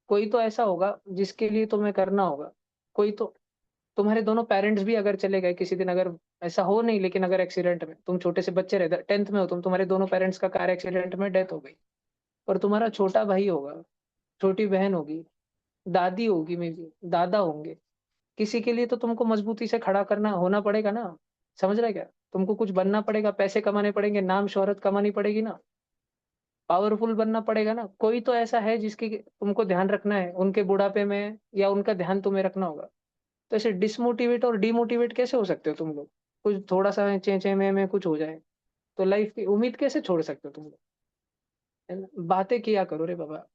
कोई तो ऐसा होगा जिसके लिए तुम्हें करना होगा। कोई तो, तुम्हारे दोनों पेरेंट्स भी अगर चले गए किसी दिन, अगर ऐसा हो नहीं, लेकिन अगर एक्सीडेंट में, तुम छोटे से बच्चे रहे, 10th में हो तुम, तुम्हारे दोनों पेरेंट्स का कार एक्सीडेंट में डेथ हो गई, और तुम्हारा छोटा भाई होगा, छोटी बहन होगी, दादी होगी, मे बी दादा होंगे, किसी के लिए तो तुमको मजबूती से खड़ा करना होना पड़ेगा ना। समझ रहे क्या? तुमको कुछ बनना पड़ेगा, पैसे कमाने पड़ेंगे, नाम शोहरत कमानी पड़ेगी ना, पावरफुल बनना पड़ेगा ना। कोई तो ऐसा है जिसकी तुमको ध्यान रखना है उनके बुढ़ापे में, या उनका ध्यान तुम्हें रखना होगा। तो ऐसे डिसमोटिवेट और डिमोटिवेट कैसे हो सकते हो तुम लोग? कुछ थोड़ा सा चे चे में कुछ हो जाए तो लाइफ की उम्मीद कैसे छोड़ सकते हो तुम लोग? है ना? बातें किया करो रे बाबा,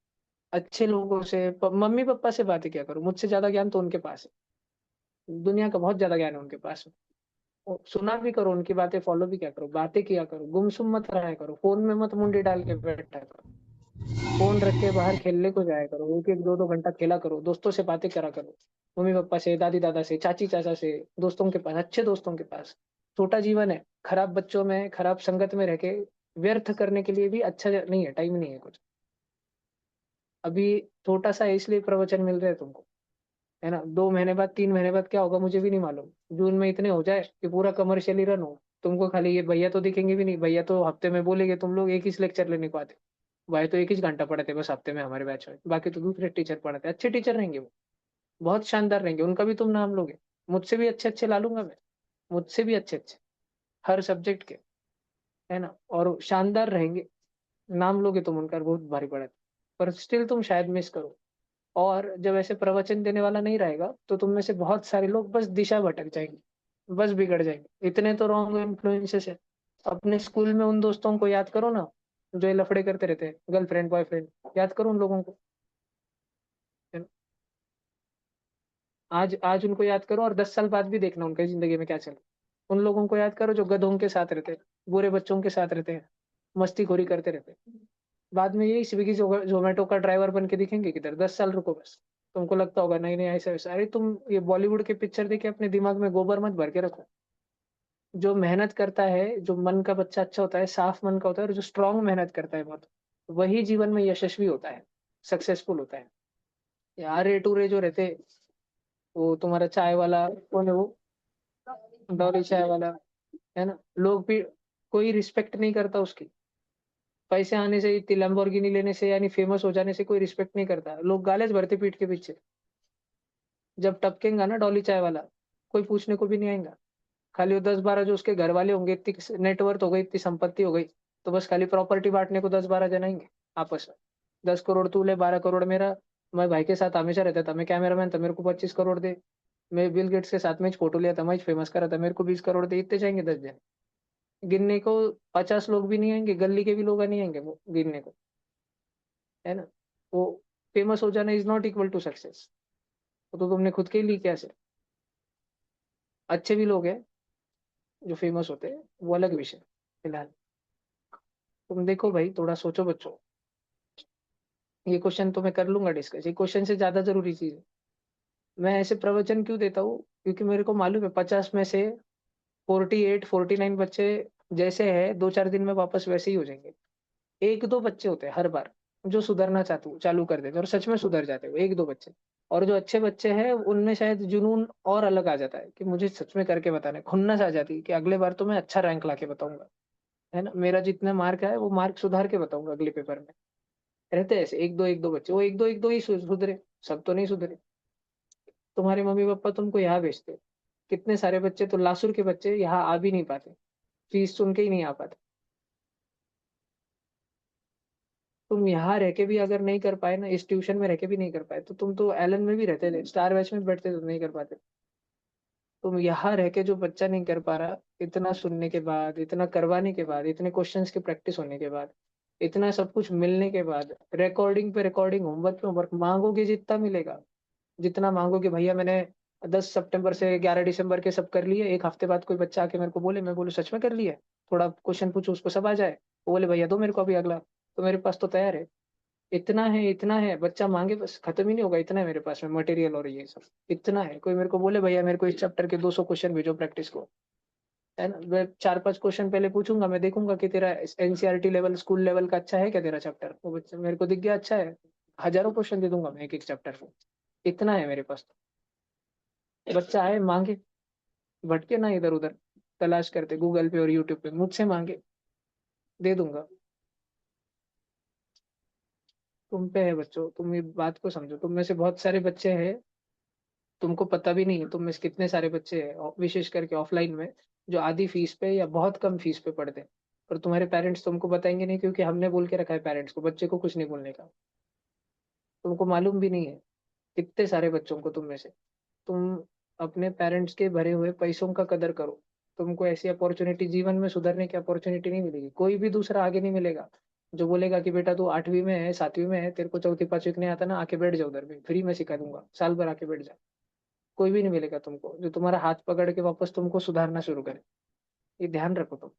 अच्छे लोगों से, मम्मी पापा से बातें किया करो। मुझसे ज्यादा ज्ञान तो उनके पास है, दुनिया का बहुत ज्यादा ज्ञान है उनके पास। सुना भी करो, उनकी बातें फॉलो भी किया करो, बातें किया करो, गुमसुम मत रहा करो, फोन में मत मुंडी डाल के बैठा करो। फोन रख के बाहर खेलने को जाया करो, 1-1, 2-2 घंटा खेला करो, दोस्तों से बातें करा करो, मम्मी पापा से, दादी दादा से, चाची चाचा से, दोस्तों के पास, अच्छे दोस्तों के पास। छोटा जीवन है, खराब बच्चों में, खराब संगत में रह के व्यर्थ करने के लिए भी अच्छा नहीं है, टाइम नहीं है कुछ। अभी छोटा सा है इसलिए प्रवचन मिल रहे हैं तुमको, है ना। 2 महीने बाद, 3 महीने बाद क्या होगा मुझे भी नहीं मालूम। जून में इतने हो जाए कि पूरा कमर्शियली रन हो, तुमको खाली ये भैया तो दिखेंगे भी नहीं। भैया तो हफ्ते में बोलेंगे, तुम लोग एक ही लेक्चर लेने को आते। भाई तो 1 ही घंटा पढ़ाते बस हफ्ते में हमारे बैच में, बाकी तो दूसरे टीचर पढ़ाते, अच्छे टीचर रहेंगे वो, बहुत शानदार रहेंगे, उनका भी तुम नाम लोगे। मुझसे भी अच्छे अच्छे ला लूंगा मैं, मुझसे भी अच्छे अच्छे, हर सब्जेक्ट के, है ना, और शानदार रहेंगे। नाम लोगे तुम उनका, बहुत भारी पड़ा। पर स्टिल तुम शायद मिस करो। और जब ऐसे प्रवचन देने वाला नहीं रहेगा तो तुम में से बहुत सारे लोग बस दिशा भटक जाएंगे, बस बिगड़ जाएंगे। इतने तो रॉन्ग इन्फ्लुएंसेस है। अपने स्कूल में उन दोस्तों को याद करो ना, जो ये लफड़े करते रहते हैं, गर्लफ्रेंड बॉयफ्रेंड, याद करो उन लोगों को। आज आज उनको याद करो, और 10 साल बाद भी देखना उनकी जिंदगी में क्या चल रहा है। उन लोगों को याद करो जो गधों के साथ रहते हैं, बुरे बच्चों के साथ रहते हैं, मस्तीखोरी करते रहते हैं। बाद में यही स्विगी जोमेटो का ड्राइवर बन के दिखेंगे किधर। 10 साल रुको बस, तुमको लगता होगा नहीं नहीं ऐसा वैसा। अरे तुम ये बॉलीवुड के पिक्चर देखे अपने दिमाग में गोबर मत भर के रखो। जो मेहनत करता है, जो मन का बच्चा अच्छा होता है, साफ मन का होता है, और जो स्ट्रांग मेहनत करता है बहुत, वही जीवन में यशस्वी होता है, सक्सेसफुल होता है। यार रे टूरे जो रहते, वो तुम्हारा चाय वाला कौन है वो, डॉली चाय वाला, है ना, लोग भी कोई रिस्पेक्ट नहीं करता उसकी। पैसे आने से, इतनी लैम्बोर्गिनी लेने से, यानी फेमस हो जाने से कोई रिस्पेक्ट नहीं करता, लोग गालियां भरते पीठ के पीछे। जब टपकेगा ना डॉली चाय वाला, कोई पूछने को भी नहीं आएगा। खाली वो 10-12 जो उसके घर वाले होंगे, इतनी नेटवर्थ हो गई, इतनी संपत्ति हो गई, तो बस खाली प्रॉपर्टी बांटने को 10-12 जनाएंगे आपस में। 10 करोड़ तू ले, 12 करोड़ मेरा। मैं भाई के साथ हमेशा रहता था, मैं कैमरामैन था, मेरे को 25 करोड़ दे। मैं बिल गेट्स के साथ में फोटो लिया था, मैं फेमस करा था, मेरे को 20 करोड़ दे, इतने जाएंगे 10 जन गिनने को, 50 लोग भी नहीं आएंगे, गली के भी लोग नहीं आएंगे वो गिनने को, है ना। वो फेमस हो जाना is not equal to success. तो तुमने खुद के लिए क्या से, अच्छे भी लोग हैं जो फेमस होते हैं, वो अलग विषय। फिलहाल तुम देखो भाई, थोड़ा सोचो बच्चों, ये क्वेश्चन तो मैं कर लूंगा डिस्कस, ये क्वेश्चन से ज्यादा जरूरी चीज है। मैं ऐसे प्रवचन क्यों देता हूँ, क्योंकि मेरे को मालूम है 50 में से 48 49 बच्चे जैसे है 2 4 दिन में वापस वैसे ही हो जाएंगे। एक दो बच्चे होते हैं हर बार जो सुधरना चाहते चालू कर देते हैं और सच में सुधर जाते हैं, वो एक दो बच्चे। और जो अच्छे बच्चे हैं उनमें शायद जुनून और अलग आ जाता है कि मुझे सच में करके बताना है, खुन्नस आ जाती है कि अगले बार तो मैं अच्छा रैंक ला के बताऊंगा, है ना, मेरा जितना मार्क है वो मार्क सुधार के बताऊंगा अगले पेपर में। रहते हैं ऐसे एक दो बच्चे, वो एक दो ही सुधरे, सब तो नहीं सुधरे। तुम्हारे मम्मी पापा तुमको यहाँ भेजते, कितने सारे बच्चे तो लासुर के बच्चे यहाँ आ भी नहीं पाते, फीस सुन के ही नहीं आ पाते। तुम यहाँ रह के भी अगर नहीं कर पाए ना, इस ट्यूशन में रह के भी नहीं कर पाए, तो तुम तो एलन में भी रहते थे, स्टार बैच में बैठते तो नहीं कर पाते। तुम यहाँ रह के जो बच्चा नहीं कर पा रहा, इतना सुनने के बाद, इतना करवाने के बाद, इतने क्वेश्चंस की प्रैक्टिस होने के बाद, इतना सब कुछ मिलने के बाद, रिकॉर्डिंग पे रिकॉर्डिंग, होमवर्क पे होमवर्क, मांगोगे जितना मिलेगा, जितना मांगोगे भैया मैंने 10 सितंबर से 11 दिसंबर के सब कर लिए, एक हफ्ते बाद कोई बच्चा आके मेरे को बोले, मैं बोलूँ सच में कर लिए, थोड़ा क्वेश्चन पूछो उसको सब आ जाए, वो बोले भैया दो मेरे को अभी अगला, तो मेरे पास तो तैयार है। इतना है बच्चा मांगे बस खत्म ही नहीं होगा, इतना है मेरे पास में मटेरियल और ये सब इतना है। कोई मेरे को बोले भैया मेरे को इस चैप्टर के 200 क्वेश्चन भेजो प्रैक्टिस को, है ना, मैं 4 5 क्वेश्चन पहले पूछूंगा, मैं देखूंगा कि तेरा एनसीईआरटी लेवल, स्कूल लेवल का अच्छा है क्या तेरा चैप्टर, वो बच्चा मेरे को दिख गया अच्छा है, हजारों क्वेश्चन दे दूंगा मैं एक एक चैप्टर को। इतना है मेरे पास तो। बच्चा आए मांगे, भटके ना इधर उधर तलाश करते गूगल पे और यूट्यूब पे, मुझसे मांगे, दे दूंगा। तुम पे है बच्चों, तुम ये बात को समझो, तुम में से बहुत सारे बच्चे हैं, तुमको पता भी नहीं है तुम में से कितने सारे बच्चे हैं विशेष करके ऑफलाइन में, जो आधी फीस पे या बहुत कम फीस पे पढ़ते हैं, और तुम्हारे पेरेंट्स तुमको बताएंगे नहीं, क्योंकि हमने बोल के रखा है पेरेंट्स को बच्चे को कुछ नहीं बोलने का। तुमको मालूम भी नहीं है कितने सारे बच्चों को तुम में से, तुम अपने पेरेंट्स के भरे हुए पैसों का कदर करो। तुमको ऐसी अपॉर्चुनिटी जीवन में सुधरने की अपॉर्चुनिटी नहीं मिलेगी, कोई भी दूसरा आगे नहीं मिलेगा जो बोलेगा कि बेटा तू 8वीं में है 7वीं में है, तेरे को चौथी पांचवी नहीं आता ना, आके बैठ जाओ उधर भी, फ्री में सिखा दूंगा, साल भर आके बैठ जा। कोई भी नहीं मिलेगा तुमको जो तुम्हारा हाथ पकड़ के वापस तुमको सुधारना शुरू करे। ये ध्यान रखो तुम,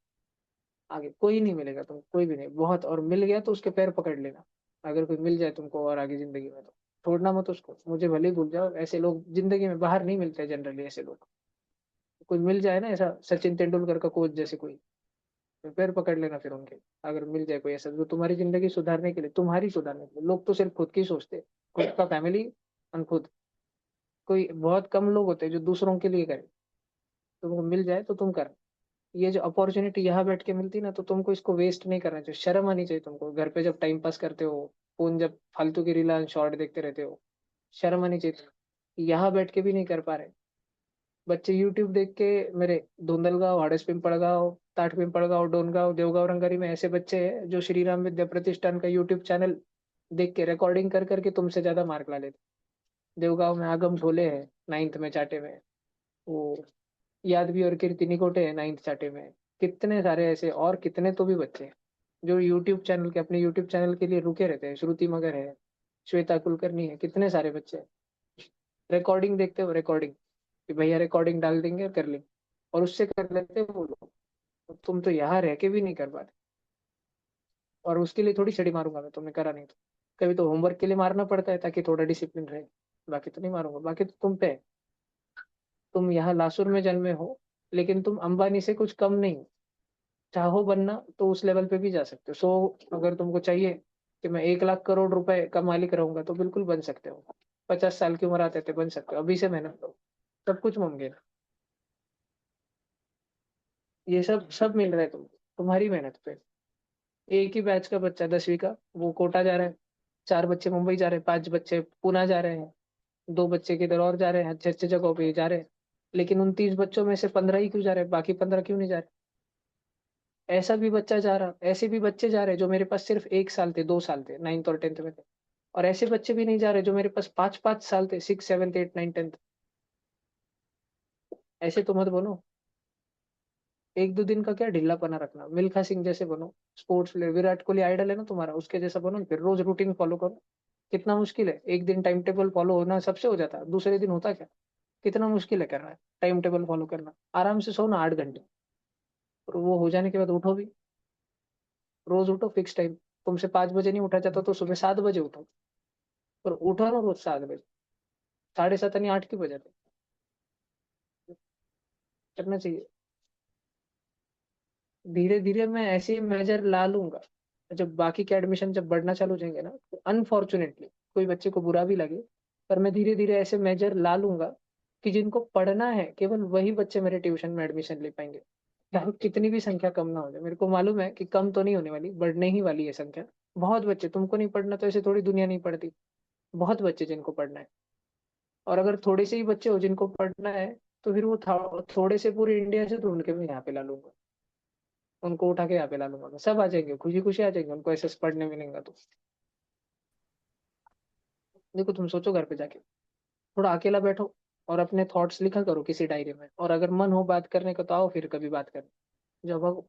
आगे कोई नहीं मिलेगा तुमको, कोई भी नहीं, बहुत, और मिल गया तो उसके पैर पकड़ लेना, अगर कोई मिल जाए तुमको और आगे जिंदगी में तो छोड़ना मत उसको, मुझे भले ही भूल जाओ, ऐसे लोग जिंदगी में बाहर नहीं मिलते जनरली, ऐसे लोग। कोई मिल जाए ना ऐसा सचिन तेंदुलकर का कोच जैसे कोई, तो पैर पकड़ लेना फिर उनके, अगर मिल जाए कोई ऐसा जो तुम्हारी जिंदगी सुधारने के लिए, तुम्हारी सुधारने के लिए। लोग तो सिर्फ खुद की सोचते, खुद का फैमिली और खुद, कोई बहुत कम लोग होते हैं जो दूसरों के लिए करे। तुमको मिल जाए तो तुम कर, ये जो अपॉर्चुनिटी यहाँ बैठ के मिलती ना, तो तुमको इसको वेस्ट नहीं करना चाहिए, शर्म आनी चाहिए तुमको, घर पे जब टाइम पास करते हो, फोन जब फालतू की रील शॉर्ट देखते रहते हो, शर्म आनी चाहिए। यहाँ बैठ के भी नहीं कर पा रहे बच्चे, यूट्यूब देख के मेरे, धुंदलगांव, हाड़स पिंपड़गांव, ताठ पिंपड़गांव, डोनगांव, देवगांव, रंगारी में ऐसे बच्चे हैं जो श्री राम विद्या प्रतिष्ठान का यूट्यूब चैनल देख के रिकॉर्डिंग कर करके तुमसे ज्यादा मार्क ला लेते। देवगांव में आगम झोले है 9th में चाटे में, वो यादवी और कीर्ति निकोटे है 9th चाटे में, कितने सारे ऐसे और कितने तो भी बच्चे हैं जो यूट्यूब चैनल के, अपने यूट्यूब चैनल के लिए रुके रहते हैं, श्रुति मगर है, श्वेता कुलकर्णी है, कितने सारे बच्चे रिकॉर्डिंग देखते हो, रिकॉर्डिंग कि भैया रिकॉर्डिंग डाल देंगे कर लेंगे, और उससे कर लेते हैं वो लोग। तुम तो यहाँ रह के भी नहीं कर पाते, और उसके लिए थोड़ी छड़ी मारूंगा मैं, तुमने करा नहीं तो। कभी तो होमवर्क के लिए मारना पड़ता है ताकि थोड़ा डिसिप्लिन रहे, बाकी तो नहीं मारूंगा, बाकी तो तुम पे है। तुम यहाँ लासुर में जन्मे हो, लेकिन तुम अंबानी से कुछ कम नहीं हो। चाहो बनना तो उस लेवल पे भी जा सकते हो, अगर तुमको चाहिए कि मैं 1 लाख करोड़ रुपए का मालिक रहूंगा, तो बिल्कुल बन सकते हो। 50 साल की उम्र आते थे बन सकते हो, अभी से मेहनत करो, सब कुछ मुमकिन है। ये सब सब मिल रहा है तुमको तुम्हारी मेहनत पे। एक ही बैच का बच्चा 10वीं का, वो कोटा जा रहा है, 4 बच्चे मुंबई जा रहे हैं, 5 बच्चे पूना जा रहे हैं, 2 बच्चे किधर और जा रहे हैं, अच्छे अच्छे जगहों पे जा रहे हैं। लेकिन उन 30 बच्चों में से 15 ही क्यों जा रहे हैं, बाकी 15 क्यों नहीं जा रहे? ऐसा भी बच्चा जा रहा, ऐसे भी बच्चे जा रहे हैं जो मेरे पास सिर्फ 1 साल थे, 2 साल थे, 9th और 10th में थे, और ऐसे बच्चे भी नहीं जा रहे जो मेरे पास 5 5 साल थे, 6 7 8 9 10th। ऐसे तो मत बनो। एक दो दिन का क्या ढीलापना रखना, मिल्खा सिंह जैसे बनो। Sports player, Virat Kohli idol है ना तुम्हारा, उसके जैसा बनो, फिर रोज रूटीन फॉलो करो। कितना मुश्किल है, एक दिन टाइम टेबल फॉलो होना सबसे हो जाता है, दूसरे दिन होता क्या? कितना मुश्किल है करना है टाइम टेबल फॉलो करना। आराम से सो ना 8 घंटे, और वो हो जाने के बाद उठो भी। रोज उठो फिक्स टाइम। तुमसे 5 बजे नहीं उठा जाता तो सुबह 7 बजे उठो, पर उठो ना रोज 7 बजे। 7:30 नहीं 8 की बजाते करना चाहिए। धीरे धीरे मैं ऐसे ही मेजर ला लूंगा। जब बाकी के एडमिशन जब बढ़ना चालू हो जाएंगे ना, तो अनफॉर्चुनेटली कोई बच्चे को बुरा भी लगे, पर मैं धीरे धीरे ऐसे मेजर ला लूंगा कि जिनको पढ़ना है केवल वही बच्चे मेरे ट्यूशन में एडमिशन ले पाएंगे। चाहे कितनी भी संख्या कम ना हो जाए, मेरे को मालूम है कि कम तो नहीं होने वाली, बढ़ने ही वाली है संख्या। बहुत बच्चे, तुमको नहीं पढ़ना तो ऐसे थोड़ी दुनिया नहीं पढ़ती। बहुत बच्चे जिनको पढ़ना है। और अगर थोड़े से ही बच्चे हो जिनको पढ़ना है, तो फिर वो थोड़े से पूरे इंडिया से ढूंढ के मैं यहाँ पे ला लूंगा। उनको उठा के यहाँ पे ला लूंगा मैं, सब आ जाएंगे, खुशी खुशी आ जाएंगे, उनको ऐसे पढ़ने मिलेगा तो। देखो तुम सोचो घर पे जाके, थोड़ा अकेला बैठो और अपने थॉट्स लिखा करो किसी डायरी में, और अगर मन हो बात करने का तो आओ फिर कभी बात करने। जब